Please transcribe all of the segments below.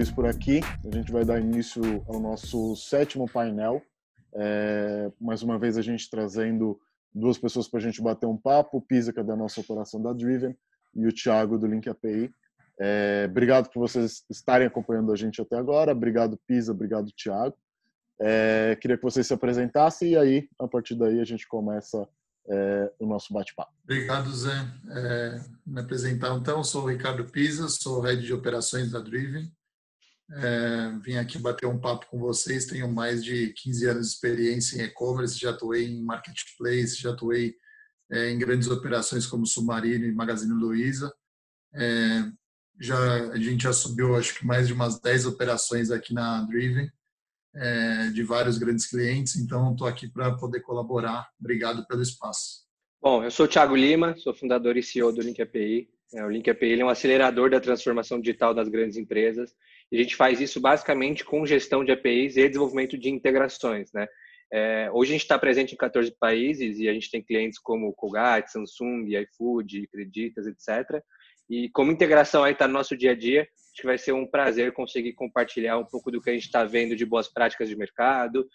Luiz por aqui. A gente vai dar início ao nosso 7º painel. Mais uma vez a gente trazendo duas pessoas para a gente bater um papo, o Pisa, que é da nossa operação da Driven, e o Thiago do Link API. Obrigado por vocês estarem acompanhando a gente até agora. Obrigado, Pisa. Obrigado, Thiago. Queria que vocês se apresentassem e aí, a partir daí, a gente começa o nosso bate-papo. Obrigado, Zé. Me apresentar, então, sou o Ricardo Pisa, sou Head de Operações da Driven. Vim aqui bater um papo com vocês, tenho mais de 15 anos de experiência em e-commerce, já atuei em marketplace, já atuei em grandes operações como Submarino e Magazine Luiza. A gente já subiu, acho que mais de umas 10 operações aqui na Driven, de vários grandes clientes, então estou aqui para poder colaborar. Obrigado pelo espaço. Bom, eu sou o Thiago Lima, sou fundador e CEO do Link API. O Link API é um acelerador da transformação digital das grandes empresas e a gente faz isso basicamente com gestão de APIs e desenvolvimento de integrações, né? Hoje a gente está presente em 14 países e a gente tem clientes como Colgate, Samsung, iFood, Creditas, etc. E como integração aí está no nosso dia a dia, acho que vai ser um prazer conseguir compartilhar um pouco do que a gente está vendo de boas práticas de mercado,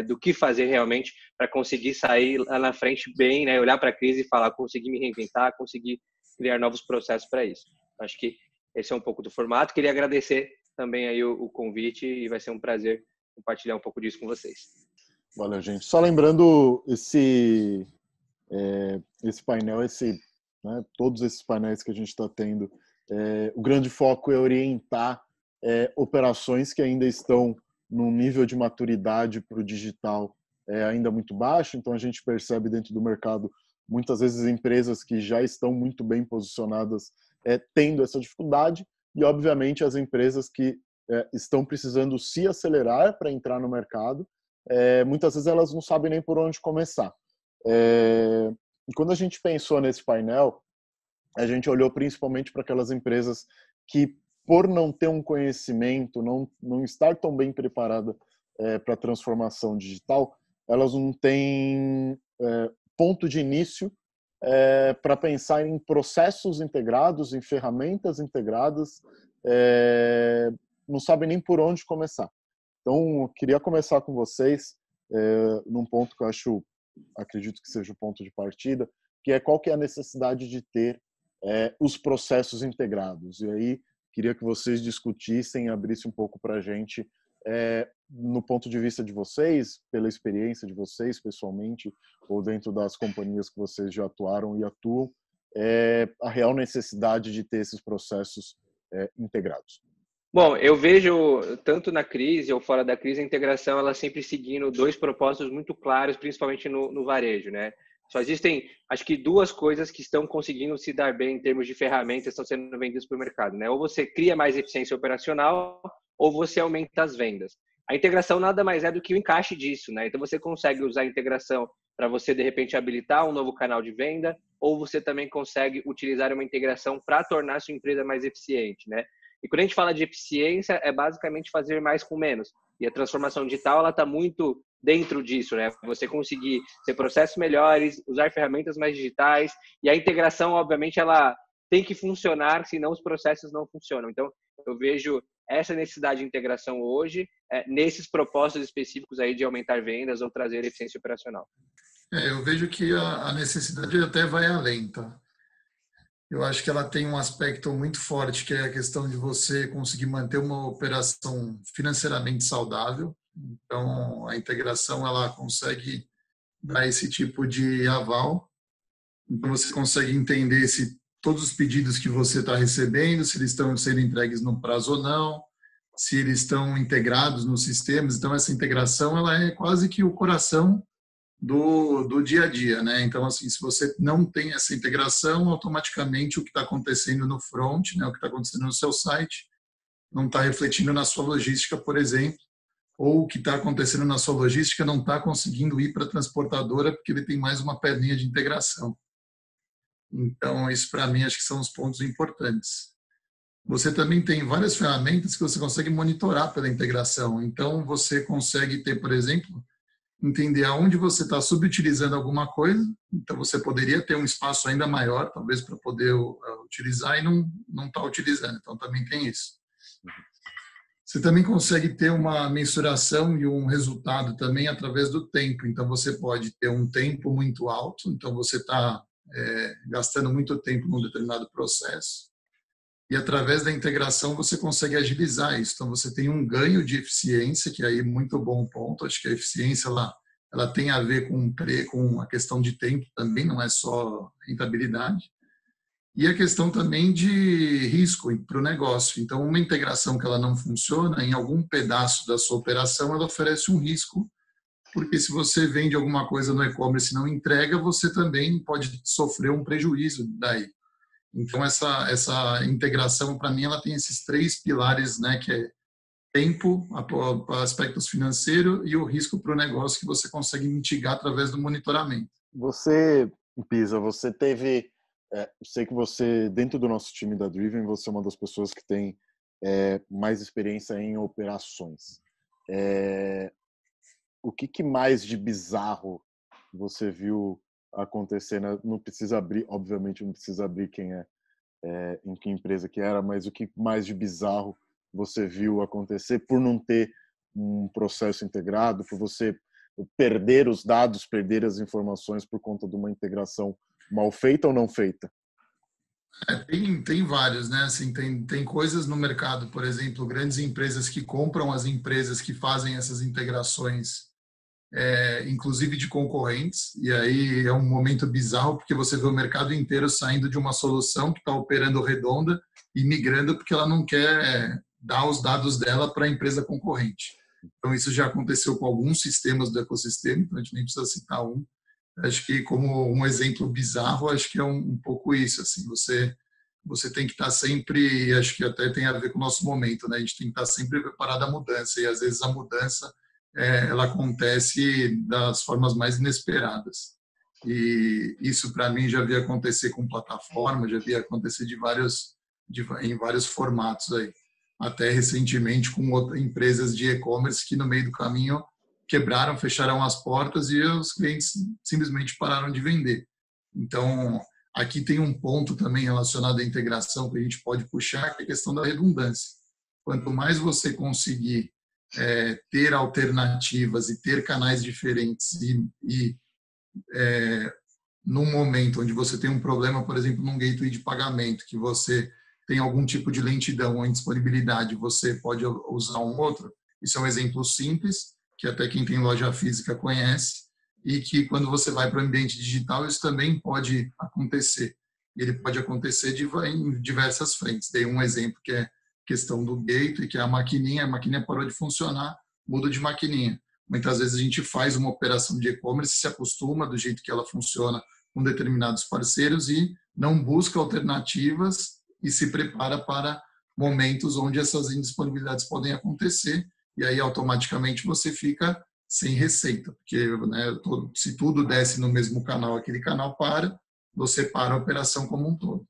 do que fazer realmente para conseguir sair lá na frente bem, né? Olhar para a crise e falar, conseguir me reinventar, conseguir criar novos processos para isso. Acho que esse é um pouco do formato. Queria agradecer também aí o convite e vai ser um prazer compartilhar um pouco disso com vocês. Valeu, gente. Só lembrando esse painel, todos esses painéis que a gente está tendo, o grande foco é orientar operações que ainda estão num nível de maturidade para o digital ainda muito baixo. Então a gente percebe dentro do mercado muitas vezes empresas que já estão muito bem posicionadas tendo essa dificuldade e obviamente as empresas que estão precisando se acelerar para entrar no mercado, muitas vezes elas não sabem nem por onde começar. E quando a gente pensou nesse painel, a gente olhou principalmente para aquelas empresas que, por não ter um conhecimento, não estar tão bem preparada para a transformação digital, elas não têm ponto de início para pensar em processos integrados, em ferramentas integradas, não sabem nem por onde começar. Então, eu queria começar com vocês num ponto que eu acredito que seja o ponto de partida, que é qual que é a necessidade de ter os processos integrados. E aí, queria que vocês discutissem, abrissem um pouco para a gente, no ponto de vista de vocês, pela experiência de vocês pessoalmente, ou dentro das companhias que vocês já atuaram e atuam, a real necessidade de ter esses processos integrados. Bom, eu vejo, tanto na crise ou fora da crise, a integração ela sempre seguindo dois propósitos muito claros, principalmente no varejo, né? Só existem, acho que, duas coisas que estão conseguindo se dar bem em termos de ferramentas que estão sendo vendidas para o mercado, né? Ou você cria mais eficiência operacional ou você aumenta as vendas. A integração nada mais é do que o encaixe disso, né? Então você consegue usar a integração para você, de repente, habilitar um novo canal de venda, ou você também consegue utilizar uma integração para tornar a sua empresa mais eficiente, né? E quando a gente fala de eficiência, é basicamente fazer mais com menos. E a transformação digital, ela está muito dentro disso, né? Você conseguir ter processos melhores, usar ferramentas mais digitais, e a integração, obviamente, ela tem que funcionar, senão os processos não funcionam. Então, eu vejo essa necessidade de integração hoje, nesses propósitos específicos aí de aumentar vendas ou trazer eficiência operacional. Eu vejo que a necessidade até vai além, tá? Eu acho que ela tem um aspecto muito forte, que é a questão de você conseguir manter uma operação financeiramente saudável. Então, a integração ela consegue dar esse tipo de aval. Então, você consegue entender se todos os pedidos que você está recebendo, se eles estão sendo entregues no prazo ou não, se eles estão integrados nos sistemas. Então, essa integração ela é quase que o coração do dia a dia, né? Então, assim, se você não tem essa integração, automaticamente o que está acontecendo no front, né, o que está acontecendo no seu site, não está refletindo na sua logística, por exemplo, ou o que está acontecendo na sua logística não está conseguindo ir para a transportadora porque ele tem mais uma perninha de integração. Então, isso para mim acho que são os pontos importantes. Você também tem várias ferramentas que você consegue monitorar pela integração. Então, você consegue ter, por exemplo, entender aonde você está subutilizando alguma coisa. Então, você poderia ter um espaço ainda maior, talvez, para poder utilizar e não está utilizando. Então, também tem isso. Você também consegue ter uma mensuração e um resultado também através do tempo. Então, você pode ter um tempo muito alto, então você está gastando muito tempo num determinado processo, e através da integração você consegue agilizar isso. Então, você tem um ganho de eficiência, que aí é muito bom ponto. Acho que a eficiência ela tem a ver com a questão de tempo também, não é só rentabilidade. E a questão também de risco para o negócio. Então, uma integração que ela não funciona, em algum pedaço da sua operação, ela oferece um risco, porque se você vende alguma coisa no e-commerce e não entrega, você também pode sofrer um prejuízo daí. Então, essa integração, para mim, ela tem esses 3 pilares, né, que é tempo, aspectos financeiros e o risco para o negócio que você consegue mitigar através do monitoramento. Você, Pisa, você teve... eu sei que você, dentro do nosso time da Driven, você é uma das pessoas que tem mais experiência em operações. O que mais de bizarro você viu acontecer? Não precisa abrir, obviamente não precisa abrir quem em que empresa que era, mas o que mais de bizarro você viu acontecer por não ter um processo integrado, por você perder os dados, perder as informações por conta de uma integração mal feita ou não feita? Tem vários, né? Assim, tem coisas no mercado, por exemplo, grandes empresas que compram as empresas que fazem essas integrações, inclusive de concorrentes, e aí é um momento bizarro porque você vê o mercado inteiro saindo de uma solução que está operando redonda e migrando porque ela não quer dar os dados dela para a empresa concorrente. Então, isso já aconteceu com alguns sistemas do ecossistema, então a gente nem precisa citar um. Acho que como um exemplo bizarro, acho que é um pouco isso, assim, você tem que estar sempre, acho que até tem a ver com o nosso momento, né? A gente tem que estar sempre preparado à mudança, e às vezes a mudança ela acontece das formas mais inesperadas. E isso para mim já via acontecer com plataforma, já via acontecer em vários formatos aí. Até recentemente com empresas de e-commerce que no meio do caminho quebraram, fecharam as portas e os clientes simplesmente pararam de vender. Então, aqui tem um ponto também relacionado à integração que a gente pode puxar, que é a questão da redundância. Quanto mais você conseguir ter alternativas e ter canais diferentes num momento onde você tem um problema, por exemplo, num gateway de pagamento, que você tem algum tipo de lentidão ou indisponibilidade, você pode usar um outro. Isso é um exemplo simples, que até quem tem loja física conhece, e que quando você vai para o ambiente digital, isso também pode acontecer. Ele pode acontecer em diversas frentes. Dei um exemplo que é questão do gateway, que é a maquininha parou de funcionar, muda de maquininha. Muitas vezes a gente faz uma operação de e-commerce, se acostuma do jeito que ela funciona com determinados parceiros e não busca alternativas e se prepara para momentos onde essas indisponibilidades podem acontecer, e aí automaticamente você fica sem receita, porque se tudo desce no mesmo canal, aquele canal para, você para a operação como um todo.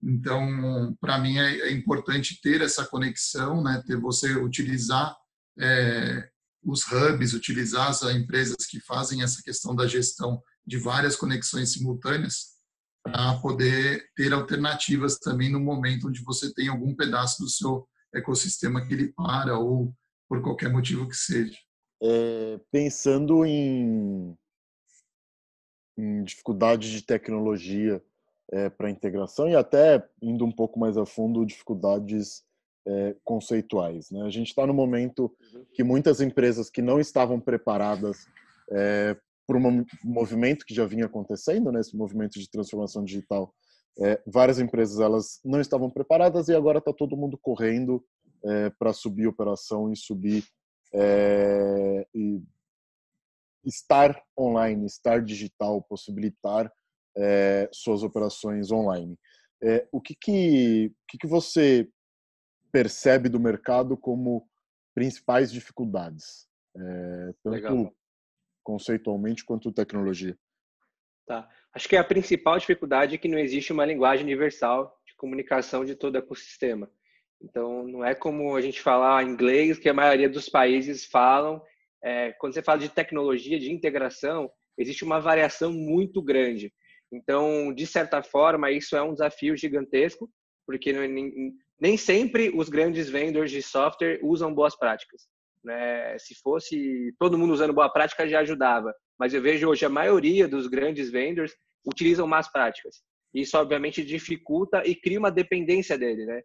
Então, para mim é importante ter essa conexão, né? Ter você utilizar os hubs, utilizar as empresas que fazem essa questão da gestão de várias conexões simultâneas para poder ter alternativas também no momento onde você tem algum pedaço do seu ecossistema que ele para ou por qualquer motivo que seja. Pensando em dificuldade de tecnologia para integração e até indo um pouco mais a fundo, dificuldades conceituais, né? A gente está no momento que muitas empresas que não estavam preparadas por um movimento que já vinha acontecendo, né? Esse movimento de transformação digital, várias empresas elas não estavam preparadas e agora está todo mundo correndo para subir operação e subir e estar online, estar digital, possibilitar suas operações online. O que você percebe do mercado como principais dificuldades, tanto Legal. conceitualmente quanto tecnologia? Tá. Acho que a principal dificuldade é que não existe uma linguagem universal de comunicação de todo o ecossistema. Então, não é como a gente falar inglês, que a maioria dos países falam. Quando você fala de tecnologia, de integração, existe uma variação muito grande. Então, de certa forma, isso é um desafio gigantesco, porque nem sempre os grandes vendors de software usam boas práticas, né? Se fosse todo mundo usando boa prática, já ajudava. Mas eu vejo hoje a maioria dos grandes vendors utilizam más práticas. Isso, obviamente, dificulta e cria uma dependência dele, né?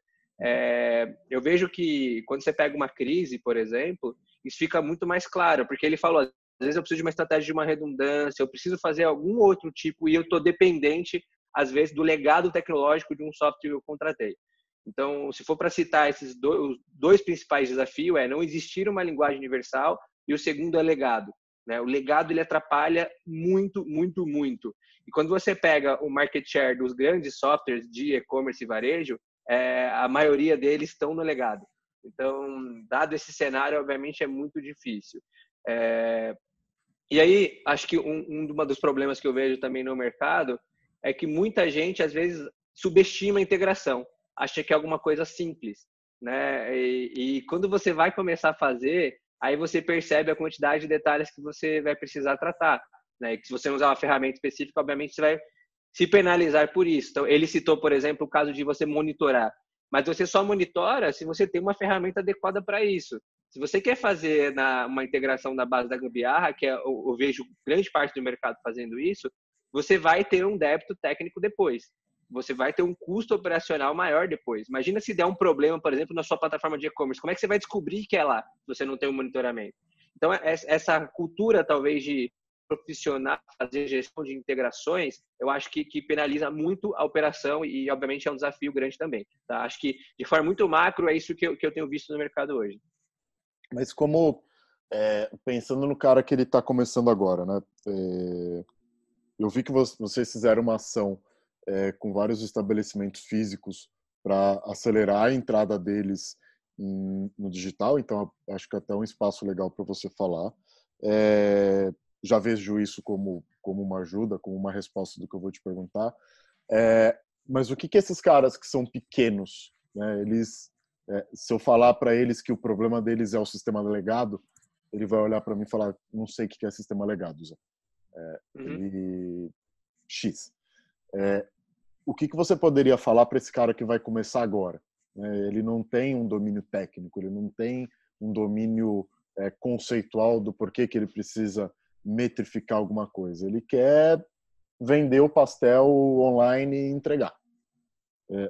Eu vejo que quando você pega uma crise, por exemplo, isso fica muito mais claro, porque ele falou, às vezes eu preciso de uma estratégia de uma redundância, eu preciso fazer algum outro tipo e eu estou dependente, às vezes, do legado tecnológico de um software que eu contratei. Então, se for para citar esses dois principais desafios, não existir uma linguagem universal e o segundo é legado, né? O legado ele atrapalha muito, muito, muito. E quando você pega o market share dos grandes softwares de e-commerce e varejo, a maioria deles estão no legado. Então, dado esse cenário, obviamente é muito difícil. E aí, acho que um dos problemas que eu vejo também no mercado é que muita gente, às vezes, subestima a integração, acha que é alguma coisa simples, né? E quando você vai começar a fazer, aí você percebe a quantidade de detalhes que você vai precisar tratar, né? E que se você não usar uma ferramenta específica, obviamente você vai se penalizar por isso. Então, ele citou, por exemplo, o caso de você monitorar, mas você só monitora se você tem uma ferramenta adequada para isso. Se você quer fazer uma integração na base da gambiarra, que eu vejo grande parte do mercado fazendo isso, você vai ter um débito técnico depois. Você vai ter um custo operacional maior depois. Imagina se der um problema, por exemplo, na sua plataforma de e-commerce. Como é que você vai descobrir que é lá, se você não tem um monitoramento? Então, essa cultura, talvez, de profissional fazer gestão de integrações, eu acho que penaliza muito a operação e, obviamente, é um desafio grande também. Tá? Acho que, de forma muito macro, é isso que eu tenho visto no mercado hoje. Mas como, pensando no cara que ele está começando agora, né? Eu vi que vocês fizeram uma ação com vários estabelecimentos físicos para acelerar a entrada deles no digital, então acho que é até um espaço legal para você falar. Já vejo isso como uma ajuda, como uma resposta do que eu vou te perguntar. Mas o que esses caras que são pequenos, né, se eu falar para eles que o problema deles é o sistema legado, ele vai olhar para mim e falar, não sei o que é sistema legado, Zé. X. O que você poderia falar para esse cara que vai começar agora? Ele não tem um domínio técnico, ele não tem um domínio conceitual do porquê que ele precisa metrificar alguma coisa. Ele quer vender o pastel online e entregar.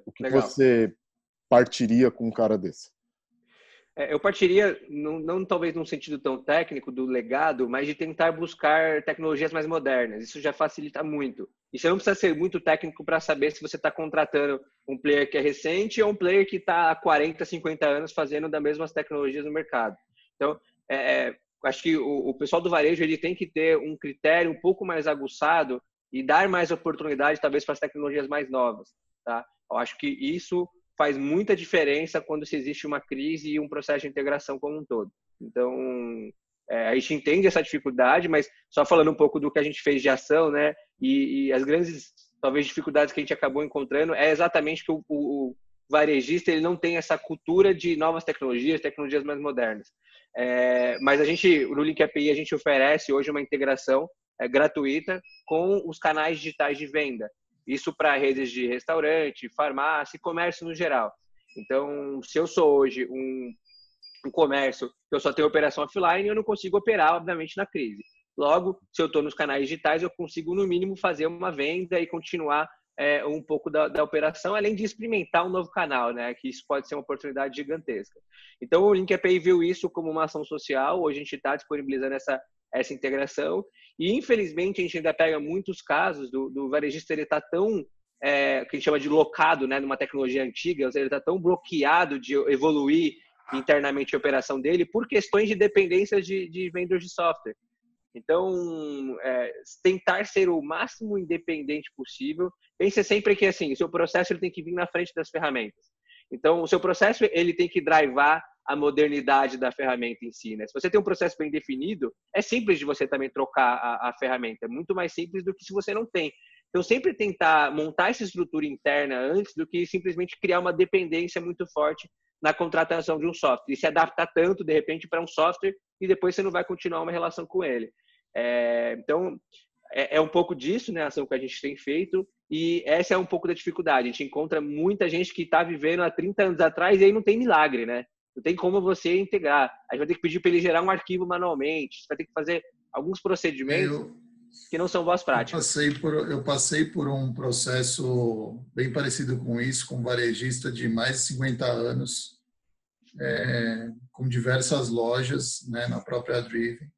O que você partiria com um cara desse? Eu partiria, não talvez num sentido tão técnico do legado, mas de tentar buscar tecnologias mais modernas. Isso já facilita muito. E você não precisa ser muito técnico para saber se você está contratando um player que é recente ou um player que está há 40, 50 anos fazendo das mesmas tecnologias no mercado. Então, acho que o pessoal do varejo ele tem que ter um critério um pouco mais aguçado e dar mais oportunidade, talvez, para as tecnologias mais novas. Tá? Eu acho que isso faz muita diferença quando se existe uma crise e um processo de integração como um todo. Então, a gente entende essa dificuldade, mas só falando um pouco do que a gente fez de ação, né? E as grandes, talvez, dificuldades que a gente acabou encontrando é exatamente que o varejista ele não tem essa cultura de novas tecnologias mais modernas. Mas a gente, no Link API, a gente oferece hoje uma integração gratuita com os canais digitais de venda. Isso para redes de restaurante, farmácia e comércio no geral. Então, se eu sou hoje um comércio que eu só tenho operação offline, eu não consigo operar, obviamente, na crise. Logo, se eu estou nos canais digitais, eu consigo, no mínimo, fazer uma venda e continuar um pouco da operação, além de experimentar um novo canal, né? Que isso pode ser uma oportunidade gigantesca. Então, o Link API viu isso como uma ação social. Hoje a gente está disponibilizando essa integração. E, infelizmente, a gente ainda pega muitos casos do varejista, ele está tão, que a gente chama de locado, né, numa tecnologia antiga, ou seja, ele está tão bloqueado de evoluir internamente a operação dele por questões de dependências de vendors de software. Então, tentar ser o máximo independente possível. Pense sempre que, assim, o seu processo ele tem que vir na frente das ferramentas. Então, o seu processo ele tem que drivar a modernidade da ferramenta em si, né? Se você tem um processo bem definido, é simples de você também trocar a ferramenta. É muito mais simples do que se você não tem. Então, sempre tentar montar essa estrutura interna antes do que simplesmente criar uma dependência muito forte na contratação de um software. E se adaptar tanto, de repente, para um software e depois você não vai continuar uma relação com ele. Então, é um pouco disso, né, a ação que a gente tem feito, e essa é um pouco da dificuldade. A gente encontra muita gente que está vivendo há 30 anos atrás e aí não tem milagre, né? Não tem como você integrar. A gente vai ter que pedir para ele gerar um arquivo manualmente, você vai ter que fazer alguns procedimentos que não são boas práticas. Eu passei por um processo bem parecido com isso, com um varejista de mais de 50 anos, com diversas lojas, né, na própria Driven.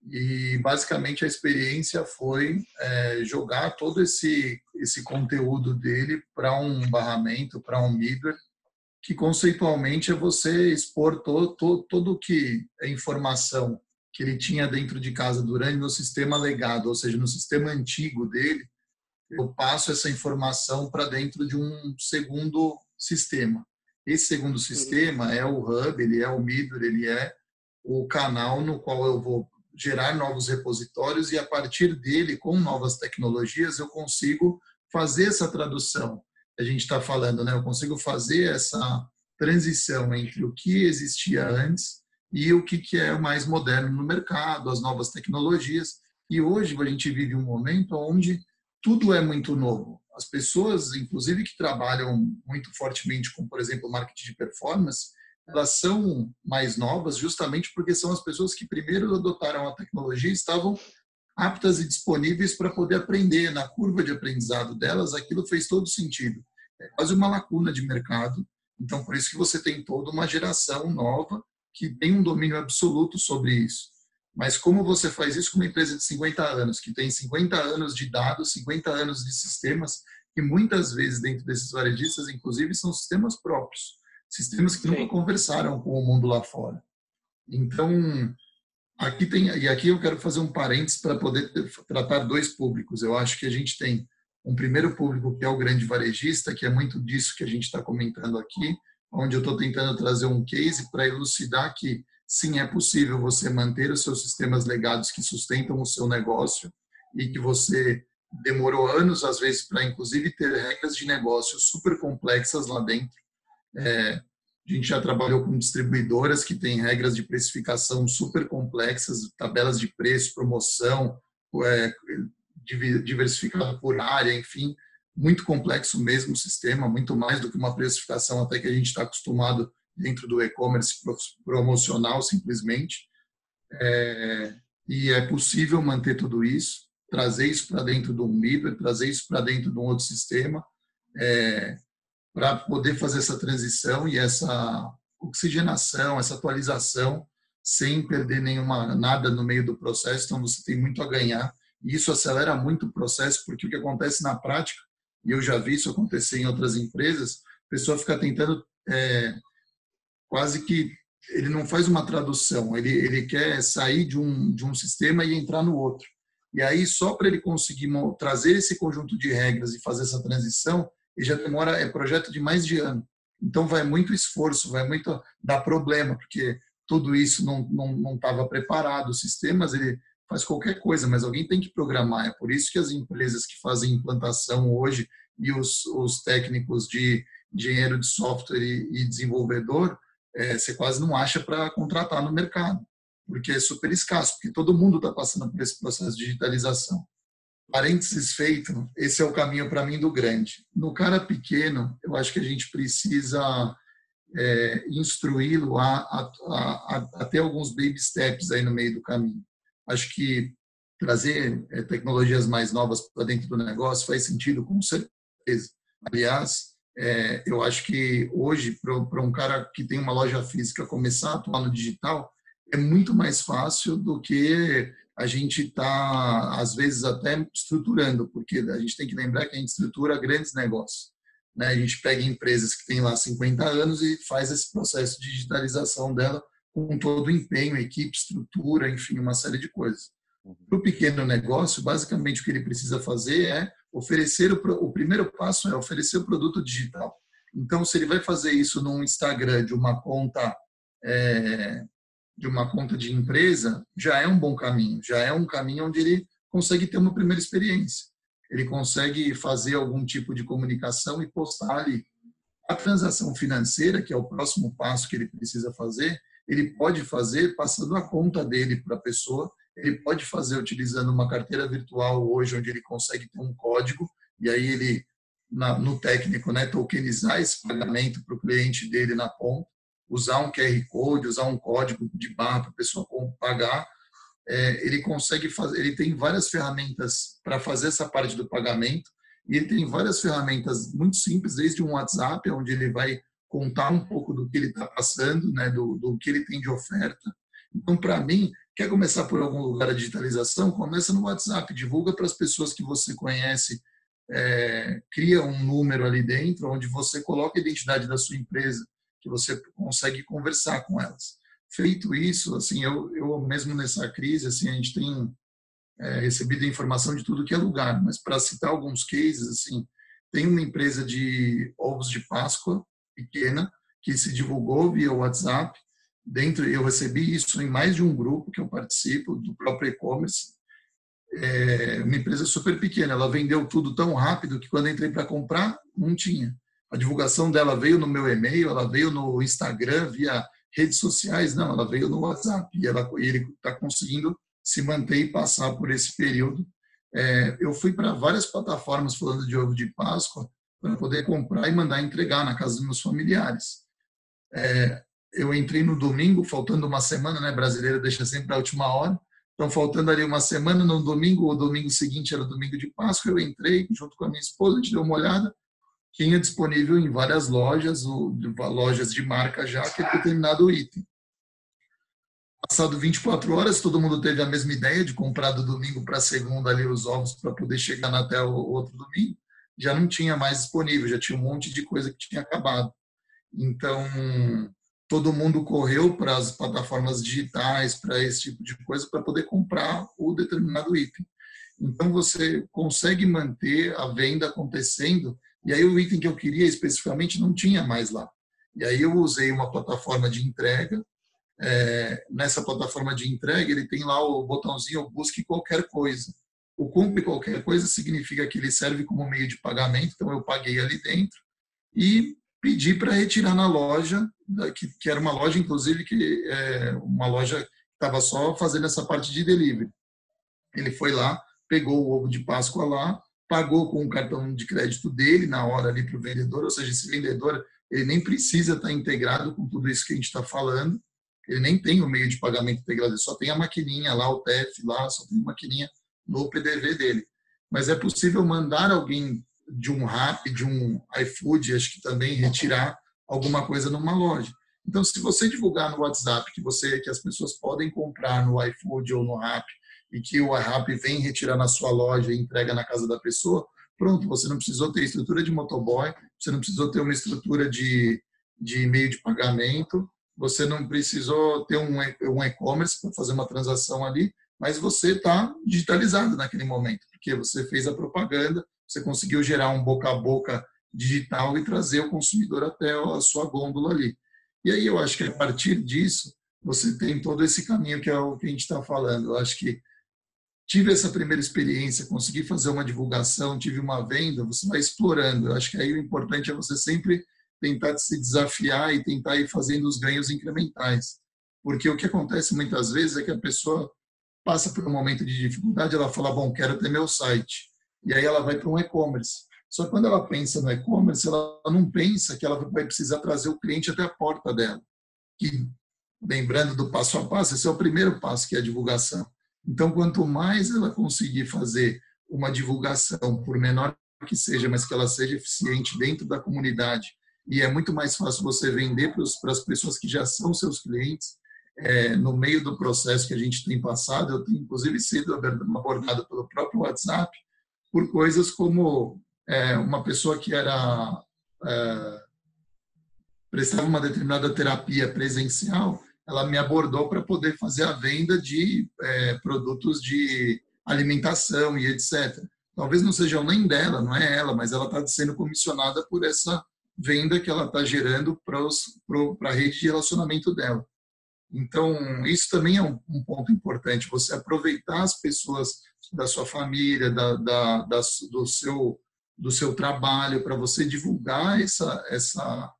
E basicamente a experiência foi jogar todo esse conteúdo dele para um barramento, para um middleware, que conceitualmente é você expor todo o que é informação que ele tinha dentro de casa durante no sistema legado, ou seja, no sistema antigo dele, eu passo essa informação para dentro de um segundo sistema. Esse segundo sistema é o hub, ele é o middleware, ele é o canal no qual eu vou gerar novos repositórios e a partir dele, com novas tecnologias, eu consigo fazer essa tradução. A gente está falando, né? Eu consigo fazer essa transição entre o que existia antes e o que é o mais moderno no mercado, as novas tecnologias. E hoje a gente vive um momento onde tudo é muito novo. As pessoas, inclusive, que trabalham muito fortemente com, por exemplo, marketing de performance, elas são mais novas justamente porque são as pessoas que primeiro adotaram a tecnologia e estavam aptas e disponíveis para poder aprender. Na curva de aprendizado delas, aquilo fez todo sentido. É quase uma lacuna de mercado. Então, por isso que você tem toda uma geração nova que tem um domínio absoluto sobre isso. Mas como você faz isso com uma empresa de 50 anos, que tem 50 anos de dados, 50 anos de sistemas, que muitas vezes dentro desses varejistas, inclusive, são sistemas próprios. Sistemas que nunca conversaram com o mundo lá fora. Então, aqui eu quero fazer um parênteses para poder tratar dois públicos. Eu acho que a gente tem um primeiro público que é o grande varejista, que é muito disso que a gente está comentando aqui, onde eu estou tentando trazer um case para elucidar que, sim, é possível você manter os seus sistemas legados que sustentam o seu negócio e que você demorou anos, às vezes, para, inclusive, ter regras de negócio super complexas lá dentro. A gente já trabalhou com distribuidoras que têm regras de precificação super complexas, tabelas de preço, promoção, diversificado por área, enfim, muito complexo mesmo o sistema, muito mais do que uma precificação até que a gente está acostumado dentro do e-commerce promocional, simplesmente. E é possível manter tudo isso, trazer isso para dentro de um middleware, trazer isso para dentro de um outro sistema, para poder fazer essa transição e essa oxigenação, essa atualização, sem perder nada no meio do processo. Então, você tem muito a ganhar. E isso acelera muito o processo, porque o que acontece na prática, e eu já vi isso acontecer em outras empresas, a pessoa fica tentando, quase que ele não faz uma tradução, ele quer sair de um sistema e entrar no outro. E aí, só para ele conseguir trazer esse conjunto de regras e fazer essa transição, ele já demora, projeto de mais de ano. Então, vai muito esforço, vai muito dar problema, porque tudo isso não estava preparado. Os sistemas, ele faz qualquer coisa, mas alguém tem que programar. É por isso que as empresas que fazem implantação hoje e os técnicos de engenheiro de software e desenvolvedor, você quase não acha para contratar no mercado, porque é super escasso, porque todo mundo está passando por esse processo de digitalização. Parênteses feito, esse é o caminho para mim do grande. No cara pequeno, eu acho que a gente precisa instruí-lo a ter alguns baby steps aí no meio do caminho. Acho que trazer tecnologias mais novas para dentro do negócio faz sentido, com certeza. Aliás, eu acho que hoje, para um cara que tem uma loja física começar a atuar no digital, é muito mais fácil do que a gente está, às vezes, até estruturando, porque a gente tem que lembrar que a gente estrutura grandes negócios. Né? A gente pega empresas que têm lá 50 anos e faz esse processo de digitalização dela com todo o empenho, equipe, estrutura, enfim, uma série de coisas. Para o pequeno negócio, basicamente o que ele precisa fazer é oferecer, o primeiro passo é oferecer o produto digital. Então, se ele vai fazer isso num Instagram de uma conta de empresa, já é um bom caminho, já é um caminho onde ele consegue ter uma primeira experiência. Ele consegue fazer algum tipo de comunicação e postar ali. A transação financeira, que é o próximo passo que ele precisa fazer, ele pode fazer passando a conta dele para a pessoa ele pode fazer utilizando uma carteira virtual hoje, onde ele consegue ter um código, e aí ele, no técnico, né, tokenizar esse pagamento para o cliente dele na ponta, usar um QR Code, usar um código de barra para a pessoa pagar. Ele consegue fazer, ele tem várias ferramentas para fazer essa parte do pagamento, e ele tem várias ferramentas muito simples, desde um WhatsApp, onde ele vai contar um pouco do que ele está passando, né, do que ele tem de oferta. Então, para mim, quer começar por algum lugar a digitalização? Começa no WhatsApp, divulga para as pessoas que você conhece, cria um número ali dentro, onde você coloca a identidade da sua empresa, que você consegue conversar com elas. Feito isso, assim, eu mesmo nessa crise, assim, a gente tem recebido informação de tudo que é lugar, mas para citar alguns cases, assim, tem uma empresa de ovos de Páscoa pequena que se divulgou via WhatsApp. Dentro, eu recebi isso em mais de um grupo que eu participo do próprio e-commerce. Uma empresa super pequena, ela vendeu tudo tão rápido que quando eu entrei para comprar, não tinha. A divulgação dela veio no meu e-mail, ela veio no Instagram, via redes sociais, não, ela veio no WhatsApp. E ele está conseguindo se manter e passar por esse período. Eu fui para várias plataformas falando de ovo de Páscoa para poder comprar e mandar entregar na casa dos meus familiares. Eu entrei no domingo, faltando uma semana, né? Brasileiro deixa sempre a última hora. Então, faltando ali uma semana, no domingo, o domingo seguinte era domingo de Páscoa, eu entrei junto com a minha esposa, a gente deu uma olhada, tinha disponível em várias lojas, lojas de marca já, aquele determinado item. Passado 24 horas, todo mundo teve a mesma ideia de comprar do domingo para segunda ali os ovos para poder chegar até o outro domingo. Já não tinha mais disponível, já tinha um monte de coisa que tinha acabado. Então, todo mundo correu para as plataformas digitais, para esse tipo de coisa, para poder comprar o determinado item. Então, você consegue manter a venda acontecendo, e aí o item que eu queria especificamente não tinha mais lá. E aí eu usei uma plataforma de entrega. Nessa plataforma de entrega, ele tem lá o botãozinho busque qualquer coisa. O compre qualquer coisa significa que ele serve como meio de pagamento, então eu paguei ali dentro e pedi para retirar na loja, que era uma loja, inclusive, uma loja que estava só fazendo essa parte de delivery. Ele foi lá, pegou o ovo de Páscoa lá, pagou com o cartão de crédito dele na hora ali para o vendedor, ou seja, esse vendedor ele nem precisa estar integrado com tudo isso que a gente está falando, ele nem tem o meio de pagamento integrado, ele só tem a maquininha lá, o TEF lá, só tem a maquininha no PDV dele. Mas é possível mandar alguém de um Rappi, de um iFood, acho que também retirar alguma coisa numa loja. Então, se você divulgar no WhatsApp que as pessoas podem comprar no iFood ou no Rappi e que o Rappi vem retirar na sua loja e entrega na casa da pessoa, pronto, você não precisou ter estrutura de motoboy, você não precisou ter uma estrutura de meio de pagamento, você não precisou ter um e-commerce para fazer uma transação ali, mas você está digitalizado naquele momento, porque você fez a propaganda, você conseguiu gerar um boca a boca digital e trazer o consumidor até a sua gôndola ali. E aí eu acho que a partir disso, você tem todo esse caminho que é o que a gente está falando. Eu acho que tive essa primeira experiência, consegui fazer uma divulgação, tive uma venda, você vai explorando. Eu acho que aí o importante é você sempre tentar se desafiar e tentar ir fazendo os ganhos incrementais. Porque o que acontece muitas vezes é que a pessoa passa por um momento de dificuldade, ela fala, bom, quero ter meu site. E aí ela vai para um e-commerce. Só que quando ela pensa no e-commerce, ela não pensa que ela vai precisar trazer o cliente até a porta dela. Que, lembrando do passo a passo, esse é o primeiro passo, que é a divulgação. Então, quanto mais ela conseguir fazer uma divulgação, por menor que seja, mas que ela seja eficiente dentro da comunidade, e é muito mais fácil você vender para as pessoas que já são seus clientes, no meio do processo que a gente tem passado, eu tenho inclusive sido abordado pelo próprio WhatsApp por coisas como uma pessoa que prestava uma determinada terapia presencial, ela me abordou para poder fazer a venda de produtos de alimentação e etc. Talvez não sejam nem dela, não é ela, mas ela está sendo comissionada por essa venda que ela está gerando para a rede de relacionamento dela. Então, isso também é um ponto importante, você aproveitar as pessoas da sua família, do seu trabalho, para você divulgar essa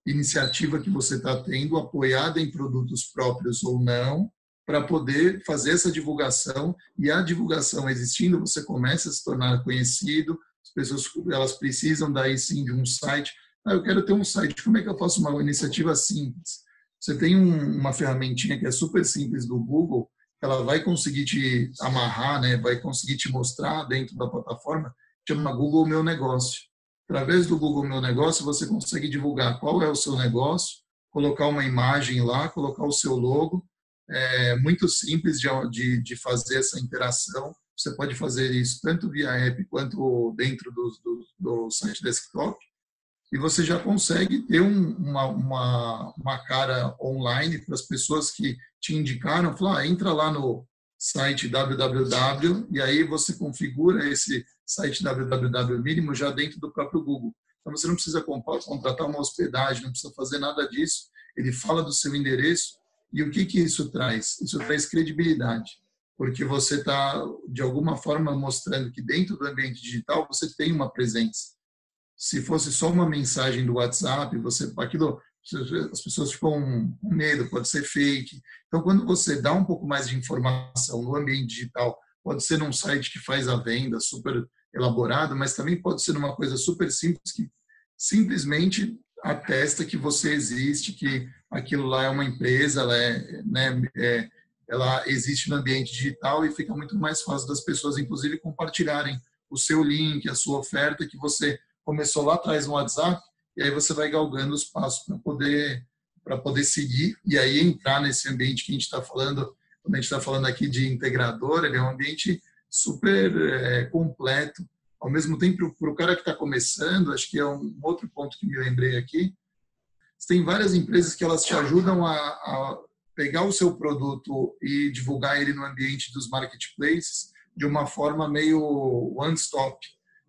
iniciativa que você está tendo, apoiada em produtos próprios ou não, para poder fazer essa divulgação, e a divulgação existindo, você começa a se tornar conhecido, as pessoas elas precisam daí sim de um site. Eu quero ter um site, como é que eu faço uma iniciativa simples? Você tem uma ferramentinha que é super simples do Google, ela vai conseguir te amarrar, né? Vai conseguir te mostrar dentro da plataforma, chama Google Meu Negócio. Através do Google Meu Negócio, você consegue divulgar qual é o seu negócio, colocar uma imagem lá, colocar o seu logo. É muito simples de fazer essa interação. Você pode fazer isso tanto via app quanto dentro do site desktop. E você já consegue ter uma cara online para as pessoas que te indicaram, falar, entra lá no site www, e aí você configura esse site www mínimo já dentro do próprio Google. Então você não precisa contratar uma hospedagem, não precisa fazer nada disso. Ele fala do seu endereço. E o que isso traz? Isso traz credibilidade, porque você está, de alguma forma, mostrando que dentro do ambiente digital você tem uma presença. Se fosse só uma mensagem do WhatsApp, as pessoas ficam com medo, pode ser fake. Então, quando você dá um pouco mais de informação no ambiente digital, pode ser num site que faz a venda super elaborado, mas também pode ser numa coisa super simples que simplesmente atesta que você existe, que aquilo lá é uma empresa, ela existe no ambiente digital, e fica muito mais fácil das pessoas, inclusive, compartilharem o seu link, a sua oferta, que você começou lá atrás no WhatsApp, e aí você vai galgando os passos para poder seguir e aí entrar nesse ambiente que a gente está falando. Quando a gente está falando aqui de integrador, ele é um ambiente super completo. Ao mesmo tempo, para o cara que está começando, acho que é um outro ponto que me lembrei aqui, tem várias empresas que elas te ajudam a pegar o seu produto e divulgar ele no ambiente dos marketplaces de uma forma meio one-stop.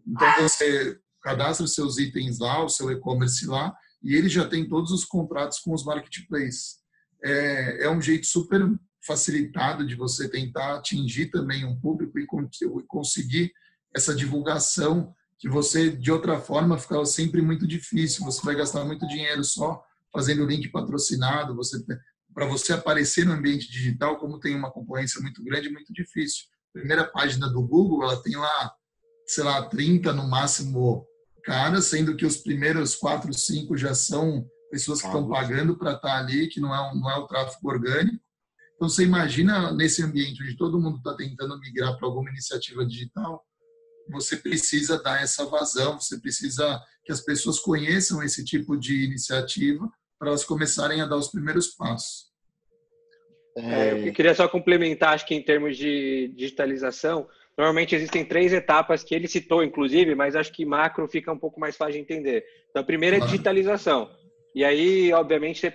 Então, você cadastra os seus itens lá, o seu e-commerce lá, e ele já tem todos os contratos com os marketplaces. É um jeito super facilitado de você tentar atingir também um público e conseguir essa divulgação que você, de outra forma, fica sempre muito difícil. Você vai gastar muito dinheiro só fazendo link patrocinado. Para você aparecer no ambiente digital, como tem uma concorrência muito grande, é muito difícil. A primeira página do Google, ela tem lá, sei lá, 30 no máximo caras, sendo que os primeiros 4, 5 já são pessoas que estão pagando para estar ali, que não é o tráfego orgânico. Então, você imagina nesse ambiente onde todo mundo está tentando migrar para alguma iniciativa digital, você precisa dar essa vazão, você precisa que as pessoas conheçam esse tipo de iniciativa para elas começarem a dar os primeiros passos. Eu queria só complementar, acho que em termos de digitalização, normalmente existem 3 etapas que ele citou, inclusive, mas acho que macro fica um pouco mais fácil de entender. Então, a primeira é a digitalização. E aí, obviamente,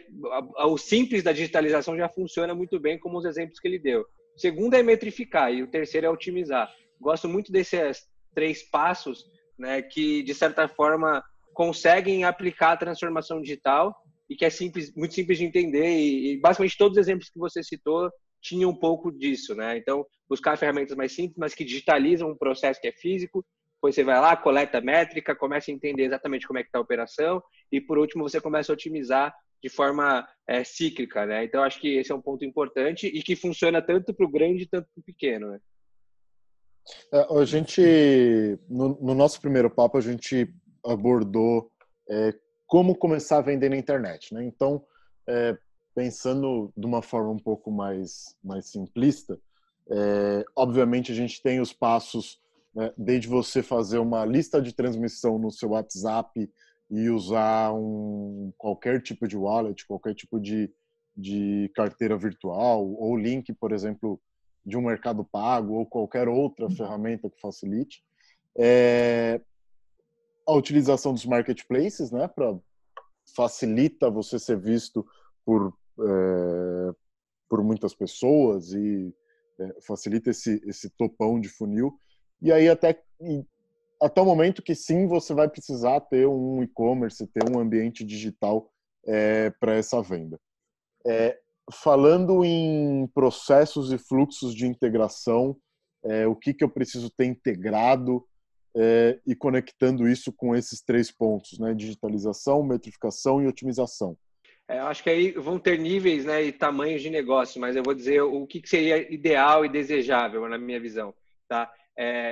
o simples da digitalização já funciona muito bem, como os exemplos que ele deu. O segundo é metrificar e o terceiro é otimizar. Gosto muito desses 3 passos, né, que, de certa forma, conseguem aplicar a transformação digital e que é simples, muito simples de entender, e basicamente todos os exemplos que você citou tinham um pouco disso, né? Então, buscar ferramentas mais simples, mas que digitalizam um processo que é físico, depois você vai lá, coleta métrica, começa a entender exatamente como é que está a operação, e por último você começa a otimizar de forma cíclica, né? Então, acho que esse é um ponto importante e que funciona tanto para o grande quanto para o pequeno, né? A gente, no nosso primeiro papo, a gente abordou como começar a vender na internet, né? Então, pensando de uma forma um pouco mais simplista, obviamente a gente tem os passos, né, desde você fazer uma lista de transmissão no seu WhatsApp e usar qualquer tipo de wallet, qualquer tipo de carteira virtual, ou link, por exemplo, de um Mercado Pago ou qualquer outra ferramenta que facilite. A utilização dos marketplaces, né, facilita você ser visto por muitas pessoas e facilita esse topão de funil. E aí até o momento que sim, você vai precisar ter um e-commerce, ter um ambiente digital para essa venda. Falando em processos e fluxos de integração, o que eu preciso ter integrado e conectando isso com esses 3 pontos, né? Digitalização, metrificação e otimização. Eu acho que aí vão ter níveis, né, e tamanhos de negócio, mas eu vou dizer o que seria ideal e desejável, na minha visão. Tá?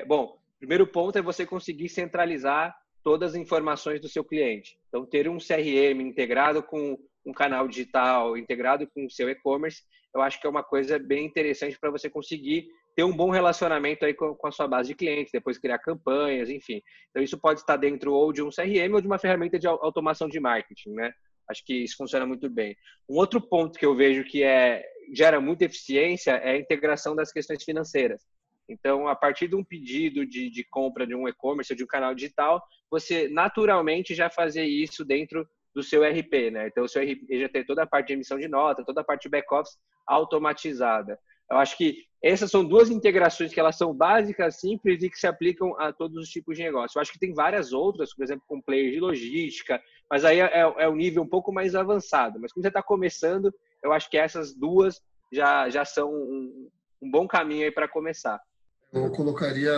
Bom, o primeiro ponto é você conseguir centralizar todas as informações do seu cliente. Então, ter um CRM integrado com um canal digital, integrado com o seu e-commerce, eu acho que é uma coisa bem interessante para você conseguir ter um bom relacionamento aí com a sua base de clientes, depois criar campanhas, enfim. Então, isso pode estar dentro ou de um CRM ou de uma ferramenta de automação de marketing, né? Acho que isso funciona muito bem. Um outro ponto que eu vejo que gera muita eficiência é a integração das questões financeiras. Então, a partir de um pedido de compra de um e-commerce ou de um canal digital, você naturalmente já fazer isso dentro do seu RP, né? Então, o seu RP já tem toda a parte de emissão de nota, toda a parte de back-office automatizada. Eu acho que essas são duas integrações que elas são básicas, simples e que se aplicam a todos os tipos de negócio. Eu acho que tem várias outras, por exemplo, com players de logística, mas aí é um nível um pouco mais avançado. Mas quando você está começando, eu acho que essas duas já são um bom caminho aí para começar. Eu colocaria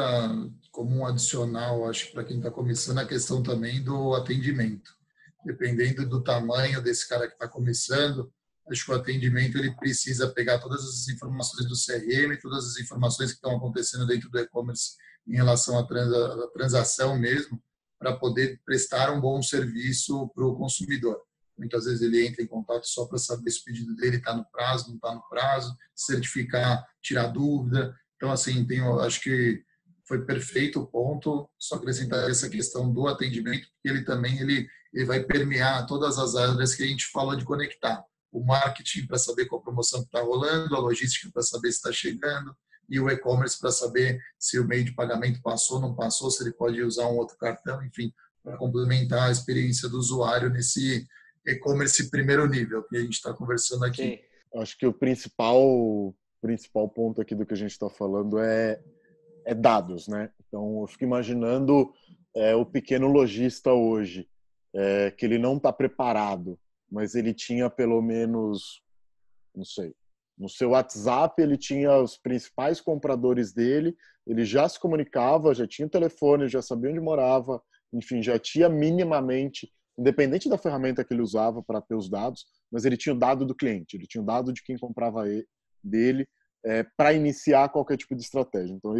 como um adicional, acho, para quem está começando, a questão também do atendimento. Dependendo do tamanho desse cara que está começando, acho que o atendimento ele precisa pegar todas as informações do CRM, todas as informações que estão acontecendo dentro do e-commerce em relação à transação mesmo, para poder prestar um bom serviço para o consumidor. Muitas vezes ele entra em contato só para saber se o pedido dele está no prazo, não está no prazo, certificar, tirar dúvida. Então, assim, acho que foi perfeito o ponto, só acrescentar essa questão do atendimento, porque ele também ele vai permear todas as áreas que a gente fala de conectar. O marketing para saber qual promoção está rolando, a logística para saber se está chegando, e o e-commerce para saber se o meio de pagamento passou, não passou, se ele pode usar um outro cartão, enfim, para complementar a experiência do usuário nesse e-commerce primeiro nível que a gente está conversando aqui. Sim. Acho que o principal ponto aqui do que a gente está falando é dados, né? Então, eu fico imaginando o pequeno lojista hoje, que ele não está preparado, mas ele tinha pelo menos, não sei, no seu WhatsApp ele tinha os principais compradores dele, ele já se comunicava, já tinha o telefone, já sabia onde morava, enfim, já tinha minimamente, independente da ferramenta que ele usava para ter os dados, mas ele tinha o dado do cliente, ele tinha o dado de quem comprava dele, para iniciar qualquer tipo de estratégia. Então,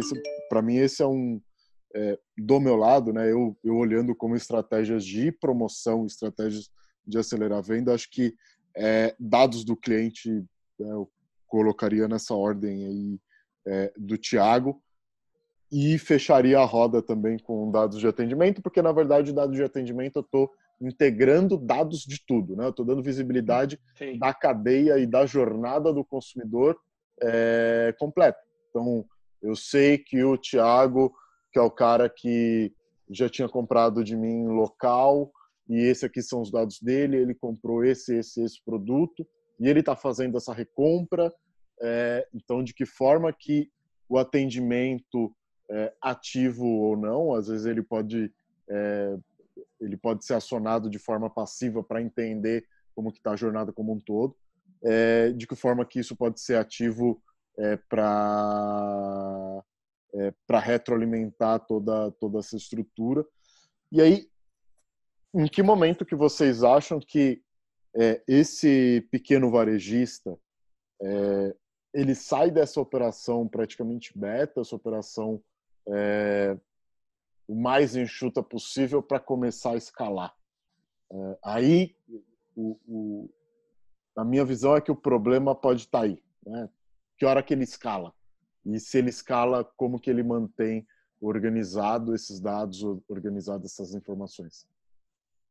para mim, esse é do meu lado, né? Eu olhando como estratégias de promoção, estratégias de acelerar a venda, acho que dados do cliente eu colocaria nessa ordem aí do Thiago, e fecharia a roda também com dados de atendimento, porque na verdade dados de atendimento eu estou integrando dados de tudo, né? Eu estou dando visibilidade Sim. da cadeia e da jornada do consumidor completa. Então, eu sei que o Thiago, que é o cara que já tinha comprado de mim local, e esse aqui são os dados dele, ele comprou esse produto, e ele está fazendo essa recompra. Então, de que forma que o atendimento ativo ou não, às vezes ele pode ser acionado de forma passiva para entender como que está a jornada como um todo, de que forma que isso pode ser ativo para retroalimentar toda essa estrutura. E aí, em que momento que vocês acham que esse pequeno varejista ele sai dessa operação praticamente beta, essa operação o mais enxuta possível para começar a escalar? Aí, a minha visão é que o problema pode estar aí, né? Que hora que ele escala? E se ele escala, como que ele mantém organizado esses dados, organizado essas informações?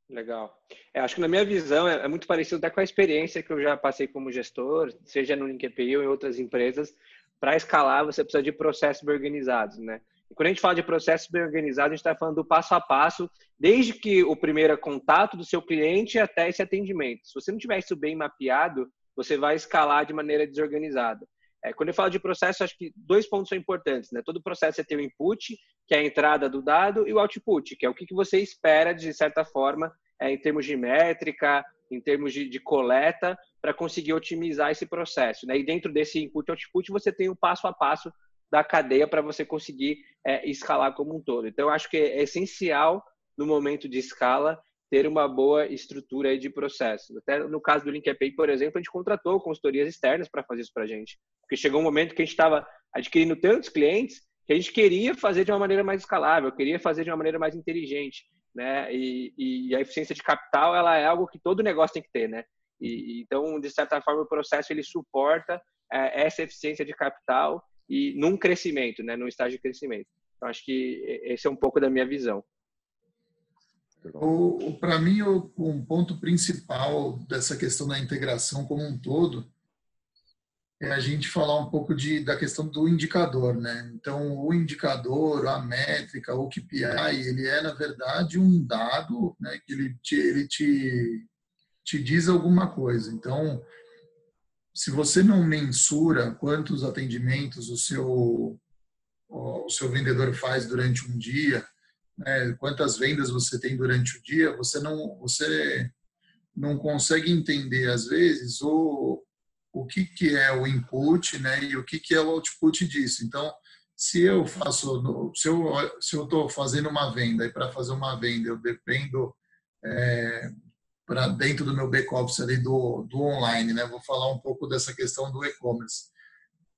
Legal. Acho que na minha visão é muito parecido até com a experiência que eu já passei como gestor, seja no LinkAPI ou em outras empresas. Para escalar, você precisa de processos bem organizados, né? E quando a gente fala de processos bem organizados, a gente está falando do passo a passo, desde que o primeiro contato do seu cliente até esse atendimento. Se você não tiver isso bem mapeado, você vai escalar de maneira desorganizada. Quando eu falo de processo, acho que 2 pontos são importantes, né? Todo processo você tem o input, que é a entrada do dado, e o output, que é o que você espera, de certa forma, em termos de métrica, em termos de coleta, para conseguir otimizar esse processo, né? E dentro desse input e output, você tem o passo a passo da cadeia para você conseguir escalar como um todo. Então, eu acho que é essencial, no momento de escala, ter uma boa estrutura aí de processos. Até no caso do LinkAPI, por exemplo, a gente contratou consultorias externas para fazer isso para a gente. Porque chegou um momento que a gente estava adquirindo tantos clientes que a gente queria fazer de uma maneira mais escalável, queria fazer de uma maneira mais inteligente, né? E a eficiência de capital, ela é algo que todo negócio tem que ter, né? Então, de certa forma, o processo ele suporta essa eficiência de capital e num crescimento, né? Num estágio de crescimento. Então, acho que esse é um pouco da minha visão. Para mim, um ponto principal dessa questão da integração como um todo é a gente falar um pouco da questão do indicador, né? Então, o indicador, a métrica, o KPI, ele é, na verdade, um dado, né, que ele te diz alguma coisa. Então, se você não mensura quantos atendimentos o seu vendedor faz durante um dia, né, quantas vendas você tem durante o dia, você não consegue entender, às vezes, o que é o input, né, e o que é o output disso. Então, se eu estou fazendo uma venda, e para fazer uma venda eu dependo para dentro do meu back-office ali do online, né, vou falar um pouco dessa questão do e-commerce.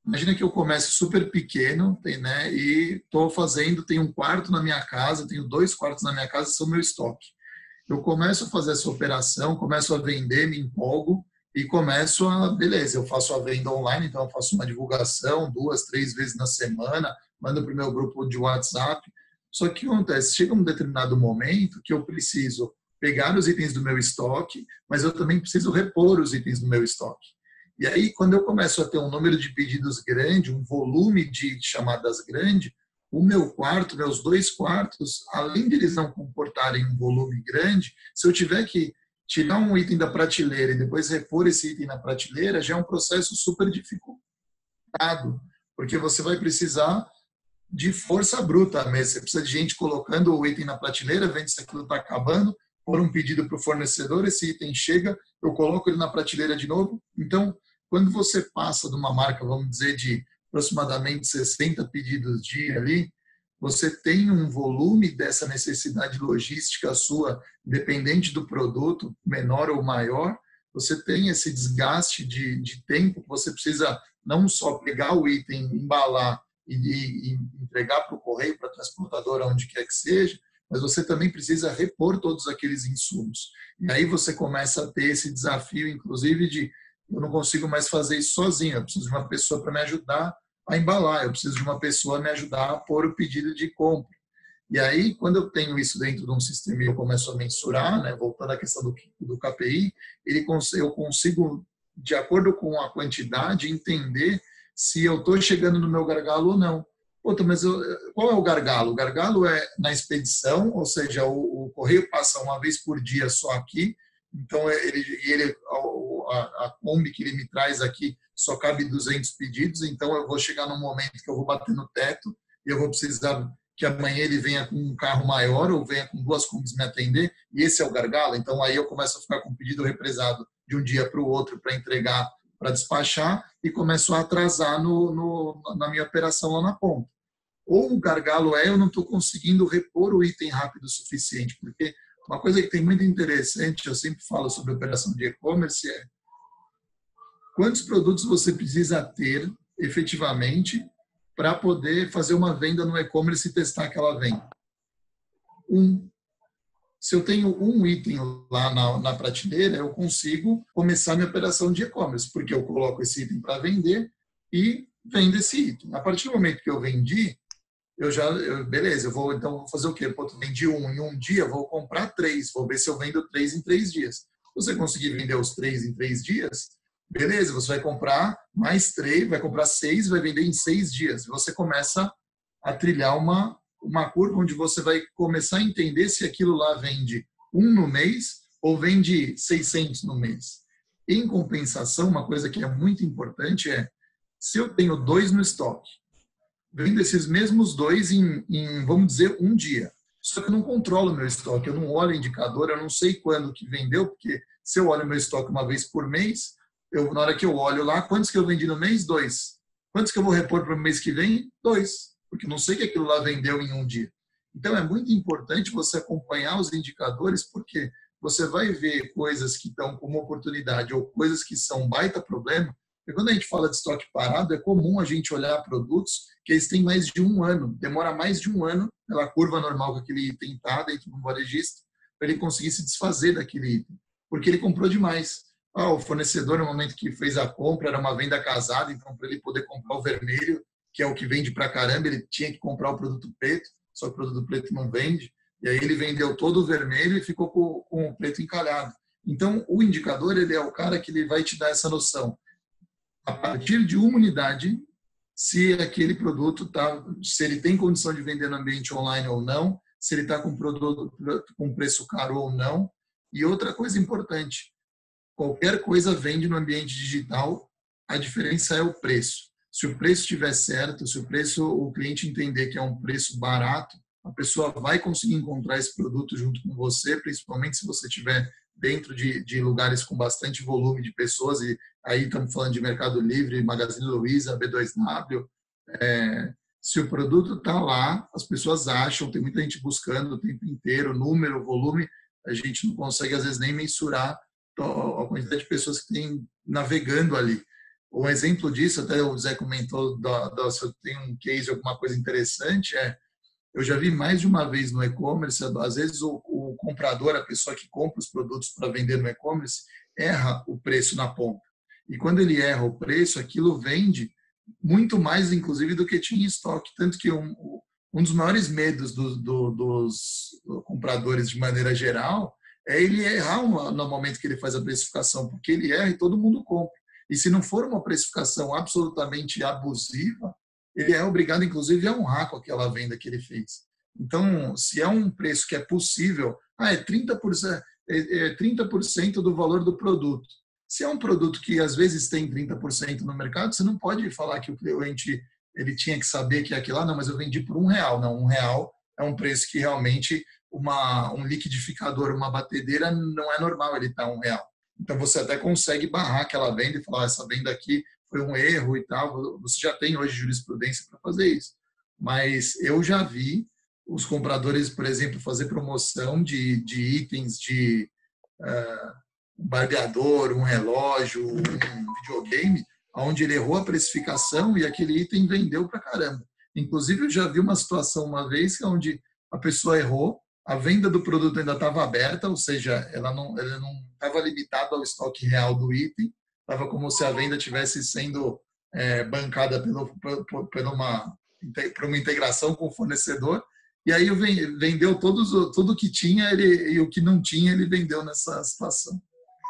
Imagina que eu comece super pequeno, né, e tenho um quarto na minha casa, tenho 2 quartos na minha casa, são meu estoque. Eu começo a fazer essa operação, começo a vender, me empolgo e beleza, eu faço a venda online, então eu faço uma divulgação 2, 3 vezes na semana, mando para o meu grupo de WhatsApp. Só que o que acontece? Chega um determinado momento que eu preciso pegar os itens do meu estoque, mas eu também preciso repor os itens do meu estoque. E aí, quando eu começo a ter um número de pedidos grande, um volume de chamadas grande, meus 2 quartos, além de eles não comportarem um volume grande, se eu tiver que tirar um item da prateleira e depois repor esse item na prateleira, já é um processo super dificultado, porque você vai precisar de força bruta mesmo. Você precisa de gente colocando o item na prateleira, vendo se aquilo está acabando, pôr um pedido para o fornecedor, esse item chega, eu coloco ele na prateleira de novo. Então, quando você passa de uma marca, vamos dizer, de aproximadamente 60 pedidos dia ali, você tem um volume dessa necessidade logística sua, independente do produto, menor ou maior, você tem esse desgaste de tempo, você precisa não só pegar o item, embalar e entregar para o correio, para a transportadora, onde quer que seja, mas você também precisa repor todos aqueles insumos. E aí você começa a ter esse desafio, inclusive, de eu não consigo mais fazer isso sozinho, eu preciso de uma pessoa para me ajudar a embalar, eu preciso de uma pessoa a me ajudar a pôr o pedido de compra. E aí, quando eu tenho isso dentro de um sistema e eu começo a mensurar, né, voltando à questão do KPI, eu consigo, de acordo com a quantidade, entender se eu estou chegando no meu gargalo ou não. Puta, mas qual é o gargalo? O gargalo é na expedição, ou seja, o correio passa uma vez por dia só aqui, então a Kombi que ele me traz aqui só cabe 200 pedidos, então eu vou chegar num momento que eu vou bater no teto e eu vou precisar que amanhã ele venha com um carro maior ou venha com 2 Kombis me atender, e esse é o gargalo. Então aí eu começo a ficar com o pedido represado de um dia para o outro para entregar, para despachar, e começo a atrasar na minha operação lá na ponta. Ou o gargalo eu não estou conseguindo repor o item rápido o suficiente, porque uma coisa que tem muito interessante, eu sempre falo sobre operação de e-commerce, é quantos produtos você precisa ter efetivamente para poder fazer uma venda no e-commerce e testar aquela venda. Se eu tenho um item lá na prateleira, eu consigo começar minha operação de e-commerce, porque eu coloco esse item para vender e vendo esse item. A partir do momento que eu vendi, beleza, eu vou fazer o quê? Pô, vendi em um dia, vou comprar 3, vou ver se eu vendo 3 em 3 dias. Se você conseguir vender os 3 em 3 dias, beleza, você vai comprar mais 3, vai comprar 6, vai vender em 6 dias. Você começa a trilhar uma curva onde você vai começar a entender se aquilo lá vende 1 no mês ou vende 600 no mês. Em compensação, uma coisa que é muito importante é, se eu tenho 2 no estoque, vendo esses mesmos 2 em, vamos dizer, um dia. Só que eu não controlo o meu estoque, eu não olho o indicador, eu não sei quando que vendeu, porque se eu olho o meu estoque uma vez por mês, na hora que eu olho lá, quantos que eu vendi no mês? 2. Quantos que eu vou repor para o mês que vem? 2. Porque eu não sei que aquilo lá vendeu em um dia. Então, é muito importante você acompanhar os indicadores, porque você vai ver coisas que estão como oportunidade ou coisas que são baita problema. Porque quando a gente fala de estoque parado, é comum a gente olhar produtos que eles têm mais de um ano, demora mais de um ano pela curva normal que aquele item está dentro de um varejista, para ele conseguir se desfazer daquele item, porque ele comprou demais. O fornecedor, no momento que fez a compra, era uma venda casada, então para ele poder comprar o vermelho, que é o que vende para caramba, ele tinha que comprar o produto preto, só que o produto preto não vende, e aí ele vendeu todo o vermelho e ficou com o preto encalhado. Então, o indicador, ele é o cara que ele vai te dar essa noção. A partir de uma unidade, se aquele produto se ele tem condição de vender no ambiente online ou não, se ele está com produto com preço caro ou não. E outra coisa importante, qualquer coisa vende no ambiente digital, a diferença é o preço. Se o preço estiver certo, se o cliente entender que é um preço barato, a pessoa vai conseguir encontrar esse produto junto com você, principalmente se você estiver dentro de lugares com bastante volume de pessoas, e aí estamos falando de Mercado Livre, Magazine Luiza, B2W. Se o produto está lá, as pessoas acham, tem muita gente buscando o tempo inteiro, número, volume, a gente não consegue às vezes nem mensurar a quantidade de pessoas que tem navegando ali. Um exemplo disso, até o Zé comentou, se eu tenho um case, alguma coisa interessante, eu já vi mais de uma vez no e-commerce, às vezes o comprador, a pessoa que compra os produtos para vender no e-commerce, erra o preço na ponta. E quando ele erra o preço, aquilo vende muito mais, inclusive, do que tinha em estoque. Tanto que um dos maiores medos dos compradores, de maneira geral, é ele errar no momento que ele faz a precificação, porque ele erra e todo mundo compra. E se não for uma precificação absolutamente abusiva, ele é obrigado, inclusive, a honrar com aquela venda que ele fez. Então, se é um preço que é possível, é 30% do valor do produto. Se é um produto que, às vezes, tem 30% no mercado, você não pode falar que o cliente ele tinha que saber que aquilo não, mas eu vendi por R$1. Não, R$1 é um preço que realmente um liquidificador, uma batedeira, não é normal ele estar R$1. Então, você até consegue barrar aquela venda e falar, essa venda aqui foi um erro e tal. Você já tem hoje jurisprudência para fazer isso. Mas eu já vi os compradores, por exemplo, fazer promoção de itens de um barbeador, um relógio, um videogame, onde ele errou a precificação e aquele item vendeu para caramba. Inclusive, eu já vi uma situação uma vez onde a pessoa errou, a venda do produto ainda estava aberta, ou seja, ela não estava limitada ao estoque real do item, estava como se a venda estivesse sendo bancada por uma integração com o fornecedor, e aí vendeu tudo que tinha e o que não tinha ele vendeu nessa situação.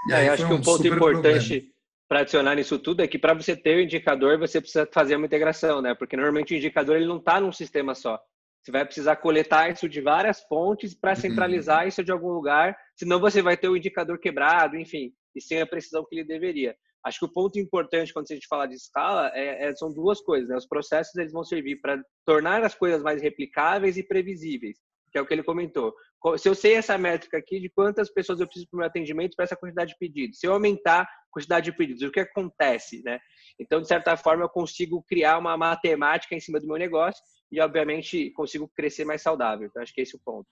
E aí eu acho que um ponto importante para adicionar nisso tudo é que para você ter o indicador, você precisa fazer uma integração, né? Porque normalmente o indicador ele não está num sistema só. Você vai precisar coletar isso de várias fontes para centralizar isso de algum lugar, senão você vai ter o indicador quebrado, enfim, e sem a precisão que ele deveria. Acho que o ponto importante quando a gente fala de escala são duas coisas, né? Os processos eles vão servir para tornar as coisas mais replicáveis e previsíveis, que é o que ele comentou. Se eu sei essa métrica aqui de quantas pessoas eu preciso para o meu atendimento para essa quantidade de pedidos, se eu aumentar a quantidade de pedidos, o que acontece, né? Então, de certa forma, eu consigo criar uma matemática em cima do meu negócio e, obviamente, consigo crescer mais saudável. Então, acho que esse é o ponto.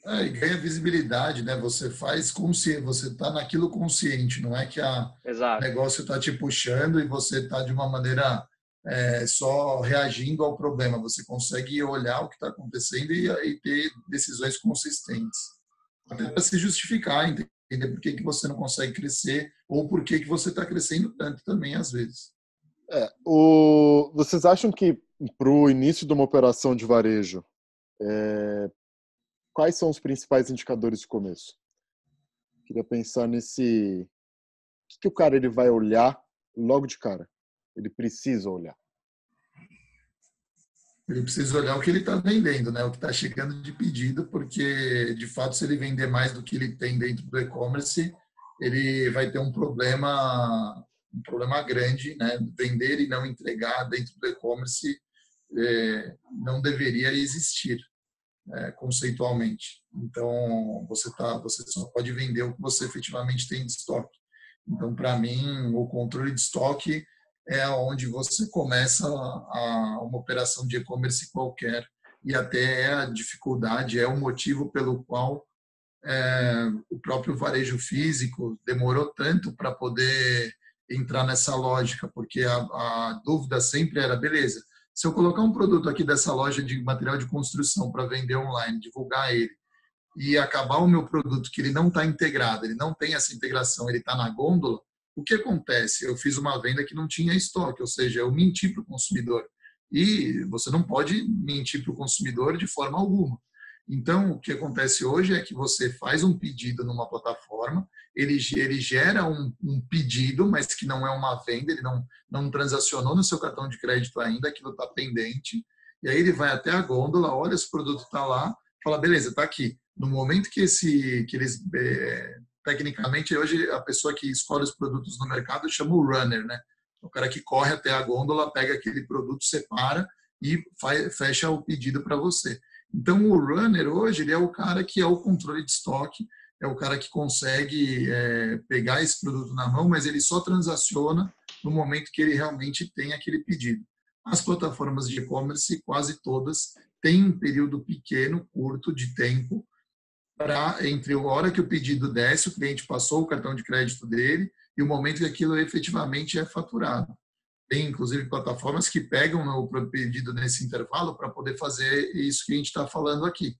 E ganha visibilidade, né? Você faz consciente, você está naquilo consciente, não é que o negócio está te puxando e você está de uma maneira só reagindo ao problema. Você consegue olhar o que está acontecendo e ter decisões consistentes. Até para se justificar, entender por que você não consegue crescer ou por que você está crescendo tanto também, às vezes. Vocês acham que para o início de uma operação de varejo, quais são os principais indicadores de começo? Queria pensar nesse... O que o cara ele vai olhar logo de cara? Ele precisa olhar. Ele precisa olhar o que ele está vendendo, né? O que está chegando de pedido, porque, de fato, se ele vender mais do que ele tem dentro do e-commerce, ele vai ter um problema grande, né? Vender e não entregar dentro do e-commerce não deveria existir, conceitualmente. Então, você só pode vender o que você efetivamente tem de estoque. Então, para mim, o controle de estoque é onde você começa uma operação de e-commerce qualquer, e até a dificuldade, é o motivo pelo qual o próprio varejo físico demorou tanto para poder entrar nessa lógica, porque a dúvida sempre era, beleza, se eu colocar um produto aqui dessa loja de material de construção para vender online, divulgar ele, e acabar o meu produto que ele não está integrado, ele não tem essa integração, ele está na gôndola, o que acontece? Eu fiz uma venda que não tinha estoque, ou seja, eu menti para o consumidor. E você não pode mentir para o consumidor de forma alguma. Então, o que acontece hoje é que você faz um pedido numa plataforma, ele gera um pedido, mas que não é uma venda, ele não transacionou no seu cartão de crédito ainda, aquilo está pendente, e aí ele vai até a gôndola, olha se o produto está lá, fala, beleza, está aqui. No momento que eles, tecnicamente, hoje a pessoa que escolhe os produtos no mercado chama o runner, né? O cara que corre até a gôndola, pega aquele produto, separa e fecha o pedido para você. Então, o runner hoje ele é o cara que é o controle de estoque, é o cara que consegue pegar esse produto na mão, mas ele só transaciona no momento que ele realmente tem aquele pedido. As plataformas de e-commerce, quase todas, têm um período pequeno, curto de tempo, entre a hora que o pedido desce, o cliente passou o cartão de crédito dele, e o momento que aquilo efetivamente é faturado. Tem, inclusive, plataformas que pegam o pedido nesse intervalo para poder fazer isso que a gente está falando aqui.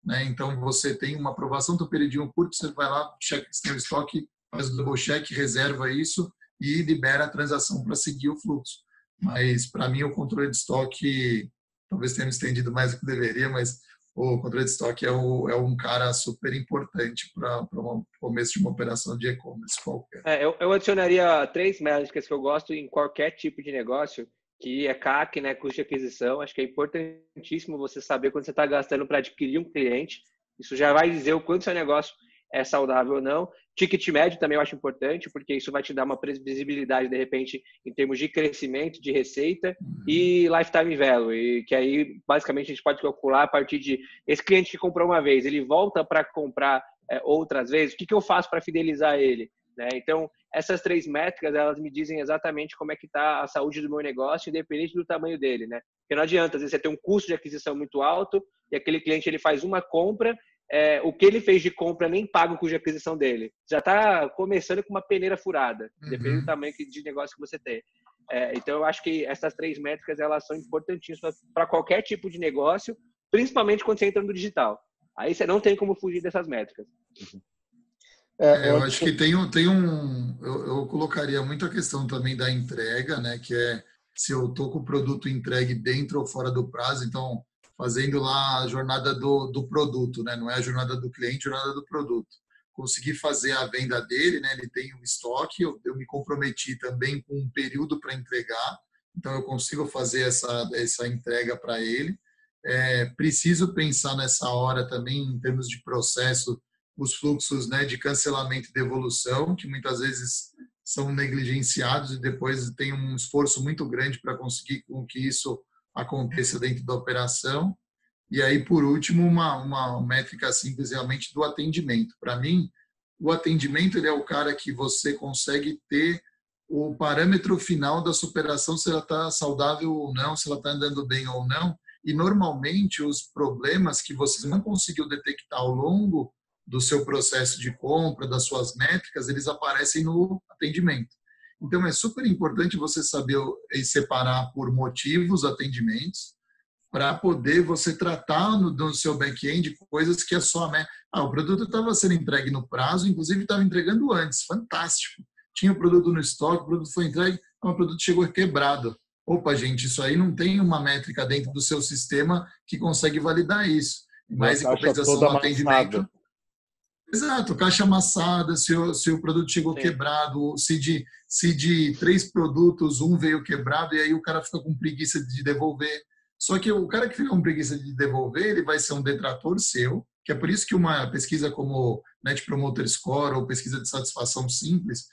Né? Então, você tem uma aprovação do período curto, você vai lá, checa se tem o estoque, faz o double check, reserva isso e libera a transação para seguir o fluxo. Mas, para mim, o controle de estoque, talvez tenha me estendido mais do que deveria, mas o controle de estoque é um cara super importante para o começo de uma operação de e-commerce qualquer. Eu adicionaria 3 métricas que eu gosto em qualquer tipo de negócio, que é CAC, né, custo de aquisição. Acho que é importantíssimo você saber quanto você está gastando para adquirir um cliente. Isso já vai dizer o quanto seu negócio é saudável ou não. Ticket médio também eu acho importante, porque isso vai te dar uma previsibilidade, de repente, em termos de crescimento, de receita, e lifetime value, e que aí, basicamente, a gente pode calcular a partir de esse cliente que comprou uma vez, ele volta para comprar outras vezes, o que eu faço para fidelizar ele? Né? Então, essas 3 métricas, elas me dizem exatamente como é que está a saúde do meu negócio, independente do tamanho dele. Né? Porque não adianta, às vezes, você ter um custo de aquisição muito alto, e aquele cliente ele faz uma compra, o que ele fez de compra nem paga o custo de aquisição dele. Já está começando com uma peneira furada, dependendo do tamanho de negócio que você tem. Então, eu acho que essas 3 métricas elas são importantíssimas para qualquer tipo de negócio, principalmente quando você entra no digital. Aí você não tem como fugir dessas métricas. Eu acho que eu colocaria muito a questão também da entrega, né? Que é se eu estou com o produto entregue dentro ou fora do prazo, então fazendo lá a jornada do produto, né? Não é a jornada do cliente, a jornada do produto. Conseguir fazer a venda dele, né? Ele tem um estoque, eu me comprometi também com um período para entregar, então eu consigo fazer essa entrega para ele. Preciso pensar nessa hora também em termos de processo, os fluxos, né, de cancelamento e devolução, que muitas vezes são negligenciados e depois tem um esforço muito grande para conseguir com que isso aconteça dentro da operação. E aí, por último, uma métrica simples realmente do atendimento. Para mim, o atendimento ele é o cara que você consegue ter o parâmetro final da sua operação, se ela está saudável ou não, se ela está andando bem ou não. E, normalmente, os problemas que você não conseguiu detectar ao longo do seu processo de compra, das suas métricas, eles aparecem no atendimento. Então, é super importante você saber separar por motivos atendimentos, para poder você tratar no seu back-end coisas que é só... o produto estava sendo entregue no prazo, inclusive estava entregando antes, fantástico. Tinha o produto no estoque, o produto foi entregue, o produto chegou quebrado. Opa, gente, isso aí não tem uma métrica dentro do seu sistema que consegue validar isso. Mas em compensação do atendimento... Exato, caixa amassada, se o produto chegou quebrado, se de 3 produtos, um veio quebrado, e aí o cara fica com preguiça de devolver. Só que o cara que fica com preguiça de devolver, ele vai ser um detrator seu, que é por isso que uma pesquisa como Net Promoter Score ou pesquisa de satisfação simples,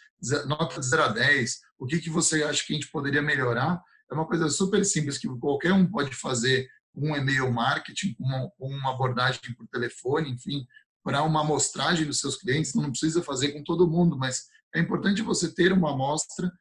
nota de 0 a 10, o que você acha que a gente poderia melhorar, é uma coisa super simples que qualquer um pode fazer, um e-mail marketing, uma abordagem por telefone, enfim, para uma amostragem dos seus clientes, não precisa fazer com todo mundo, mas é importante você ter uma amostra,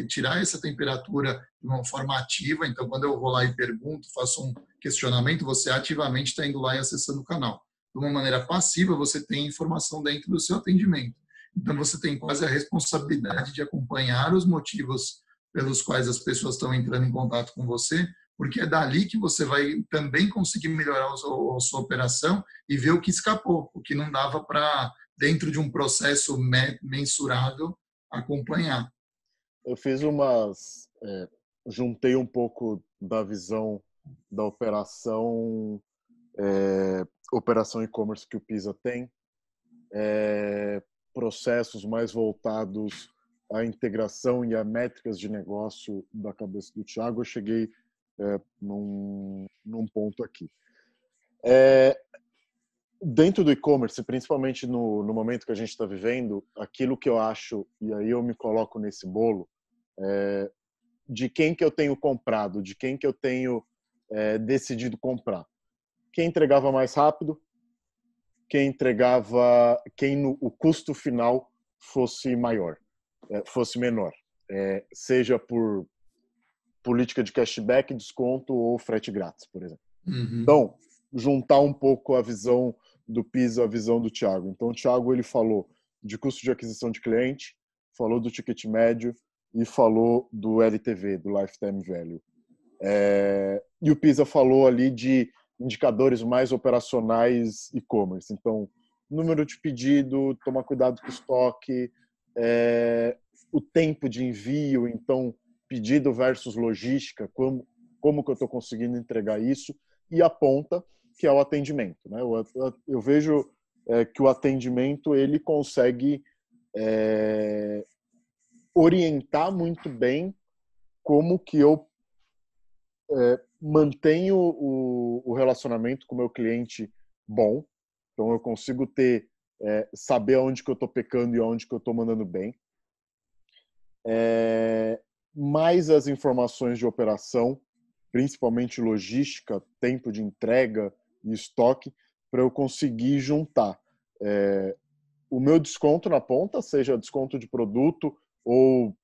tirar essa temperatura de uma forma ativa. Então, quando eu vou lá e pergunto, faço um questionamento, você ativamente está indo lá e acessando o canal. de uma maneira passiva, você tem informação dentro do seu atendimento. Então, você tem quase a responsabilidade de acompanhar os motivos pelos quais as pessoas estão entrando em contato com você, porque é dali que você vai também conseguir melhorar a sua operação e ver o que escapou, o que não dava para, dentro de um processo mensurável, acompanhar. Eu fiz juntei um pouco da visão da operação e-commerce que o Pisa tem, processos mais voltados à integração e a métricas de negócio da cabeça do Thiago. Eu cheguei num ponto aqui. Dentro do e-commerce, principalmente no momento que a gente está vivendo, aquilo que eu acho, e aí eu me coloco nesse bolo, de quem que eu tenho comprado, de quem que eu tenho decidido comprar. Quem entregava mais rápido, o custo final fosse maior, fosse menor, seja por política de cashback, desconto ou frete grátis, por exemplo. Uhum. Então, juntar um pouco a visão do Pisa, a visão do Thiago. Então, o Thiago ele falou de custo de aquisição de cliente, falou do ticket médio e falou do LTV, do Lifetime Value. E o Pisa falou ali de indicadores mais operacionais e-commerce. Então, número de pedido, tomar cuidado com o estoque, o tempo de envio, então, pedido versus logística, como que eu estou conseguindo entregar isso, e a ponta, que é o atendimento. Né? Eu vejo que o atendimento ele consegue orientar muito bem como que eu mantenho o relacionamento com o meu cliente bom. Então, eu consigo saber onde que eu estou pecando e onde que eu estou mandando bem. Mais as informações de operação, principalmente logística, tempo de entrega e estoque, para eu conseguir juntar o meu desconto na ponta, seja desconto de produto ou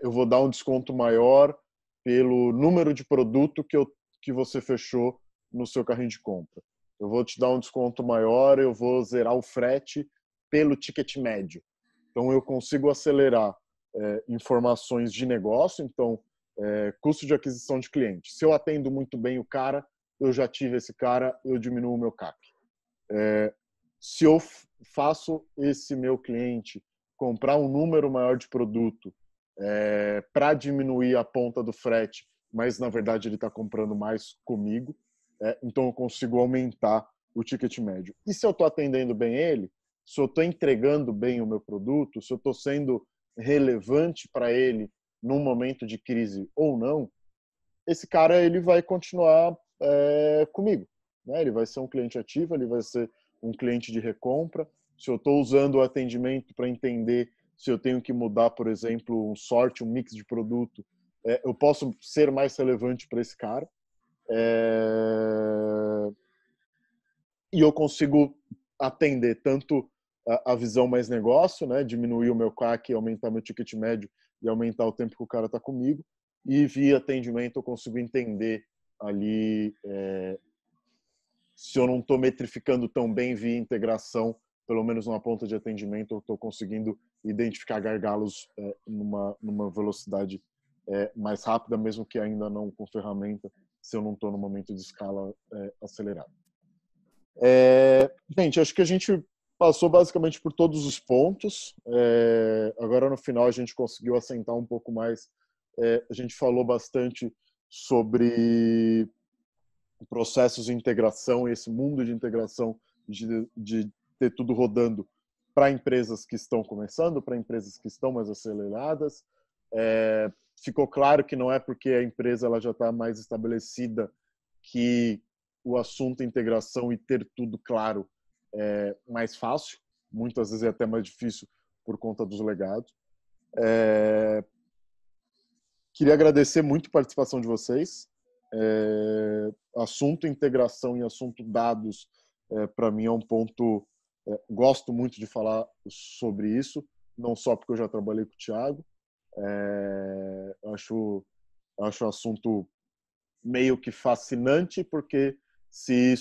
eu vou dar um desconto maior pelo número de produto que você fechou no seu carrinho de compra. Eu vou te dar um desconto maior, eu vou zerar o frete pelo ticket médio. Então, eu consigo acelerar informações de negócio, então, custo de aquisição de cliente. Se eu atendo muito bem o cara, eu já tive esse cara, eu diminuo o meu CAC. Se eu faço esse meu cliente comprar um número maior de produto para diminuir a ponta do frete, mas na verdade ele está comprando mais comigo, então eu consigo aumentar o ticket médio. E se eu estou atendendo bem ele, se eu estou entregando bem o meu produto, se eu estou sendo relevante para ele num momento de crise ou não, esse cara ele vai continuar comigo. Né? Ele vai ser um cliente ativo, ele vai ser um cliente de recompra. Se eu estou usando o atendimento para entender se eu tenho que mudar, por exemplo, um sorte, um mix de produto, eu posso ser mais relevante para esse cara. E eu consigo atender tanto a visão mais negócio, né, diminuir o meu CAC, aumentar meu ticket médio e aumentar o tempo que o cara está comigo, e via atendimento eu consigo entender ali se eu não estou metrificando tão bem via integração, pelo menos numa ponta de atendimento, eu estou conseguindo identificar gargalos numa velocidade mais rápida, mesmo que ainda não com ferramenta, se eu não estou no momento de escala acelerada. Gente, acho que a gente passou basicamente por todos os pontos. Agora, no final, a gente conseguiu assentar um pouco mais. A gente falou bastante sobre processos de integração, esse mundo de integração, de ter tudo rodando para empresas que estão começando, para empresas que estão mais aceleradas. Ficou claro que não é porque a empresa ela já está mais estabelecida que o assunto integração e ter tudo claro é mais fácil. Muitas vezes é até mais difícil por conta dos legados. Queria agradecer muito a participação de vocês. Assunto integração e assunto dados, para mim é um ponto, gosto muito de falar sobre isso, não só porque eu já trabalhei com o Thiago, acho o assunto meio que fascinante, porque se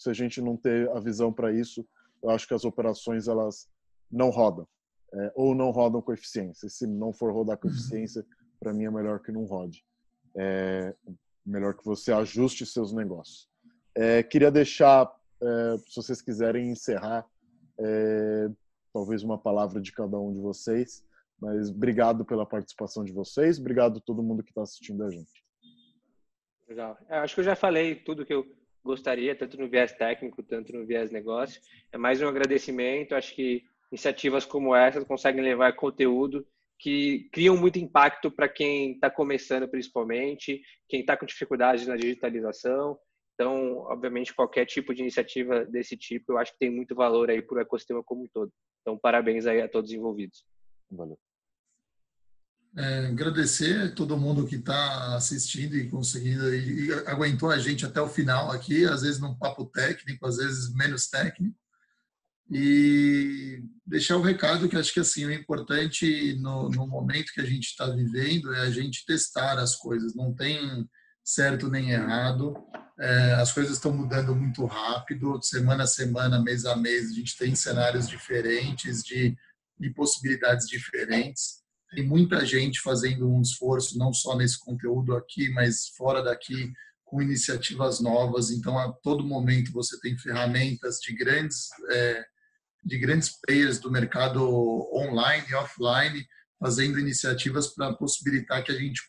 a gente não ter a visão para isso, eu acho que as operações elas não rodam, ou não rodam com eficiência. Se não for rodar com eficiência, para mim é melhor que não rode. Melhor que você ajuste seus negócios. Queria deixar, se vocês quiserem encerrar, talvez uma palavra de cada um de vocês, mas obrigado pela participação de vocês, obrigado a todo mundo que está assistindo a gente. Legal. Acho que eu já falei tudo que eu gostaria, tanto no viés técnico, tanto no viés negócio. É mais um agradecimento. Acho que iniciativas como essa conseguem levar conteúdo que criam muito impacto para quem está começando, principalmente, quem está com dificuldades na digitalização. Então, obviamente, qualquer tipo de iniciativa desse tipo, eu acho que tem muito valor aí para o ecossistema como um todo. Então, parabéns aí a todos os envolvidos. Valeu. Agradecer a todo mundo que está assistindo e conseguindo e aguentou a gente até o final aqui, às vezes num papo técnico, às vezes menos técnico, e deixar o recado que acho que assim o importante no momento que a gente está vivendo é a gente testar as coisas, não tem certo nem errado, as coisas estão mudando muito rápido, semana a semana, mês a mês, a gente tem cenários diferentes de possibilidades diferentes. Tem muita gente fazendo um esforço, não só nesse conteúdo aqui, mas fora daqui, com iniciativas novas. Então, a todo momento você tem ferramentas de grandes players do mercado online e offline, fazendo iniciativas para possibilitar que a gente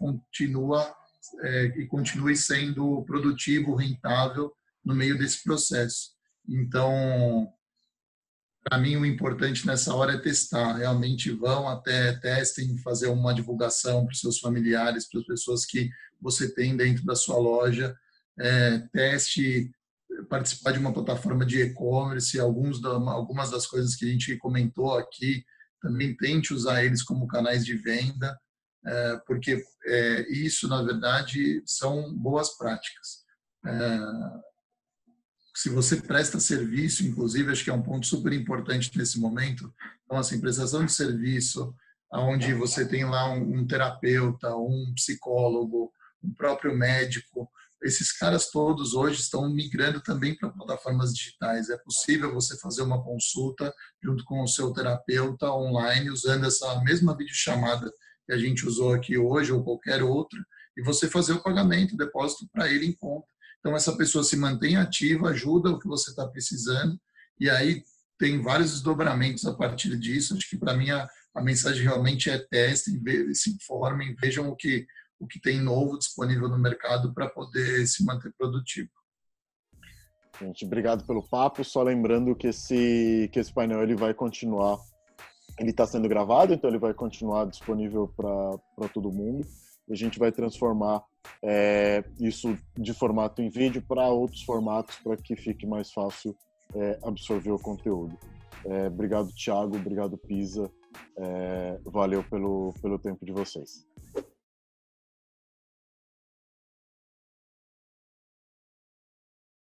continue sendo produtivo, rentável no meio desse processo. Então, para mim, o importante nessa hora é testar. Realmente testem, fazer uma divulgação para os seus familiares, para as pessoas que você tem dentro da sua loja. Teste participar de uma plataforma de e-commerce. Algumas das coisas que a gente comentou aqui, também tente usar eles como canais de venda, porque isso, na verdade, são boas práticas. Se você presta serviço, inclusive, acho que é um ponto super importante nesse momento. Então, assim, prestação de serviço, onde você tem lá um terapeuta, um psicólogo, um próprio médico, esses caras todos hoje estão migrando também para plataformas digitais. É possível você fazer uma consulta junto com o seu terapeuta online, usando essa mesma videochamada que a gente usou aqui hoje ou qualquer outra, e você fazer o pagamento, o depósito para ele em conta. Então, essa pessoa se mantém ativa, ajuda o que você está precisando, e aí tem vários desdobramentos a partir disso. Acho que, para mim, a mensagem realmente é testem, se informem, vejam o que tem novo disponível no mercado para poder se manter produtivo. Gente, obrigado pelo papo. Só lembrando que esse painel ele vai continuar, ele está sendo gravado, então ele vai continuar disponível para todo mundo. A gente vai transformar isso de formato em vídeo para outros formatos, para que fique mais fácil absorver o conteúdo. Obrigado, Thiago. Obrigado, Pisa. Valeu pelo tempo de vocês.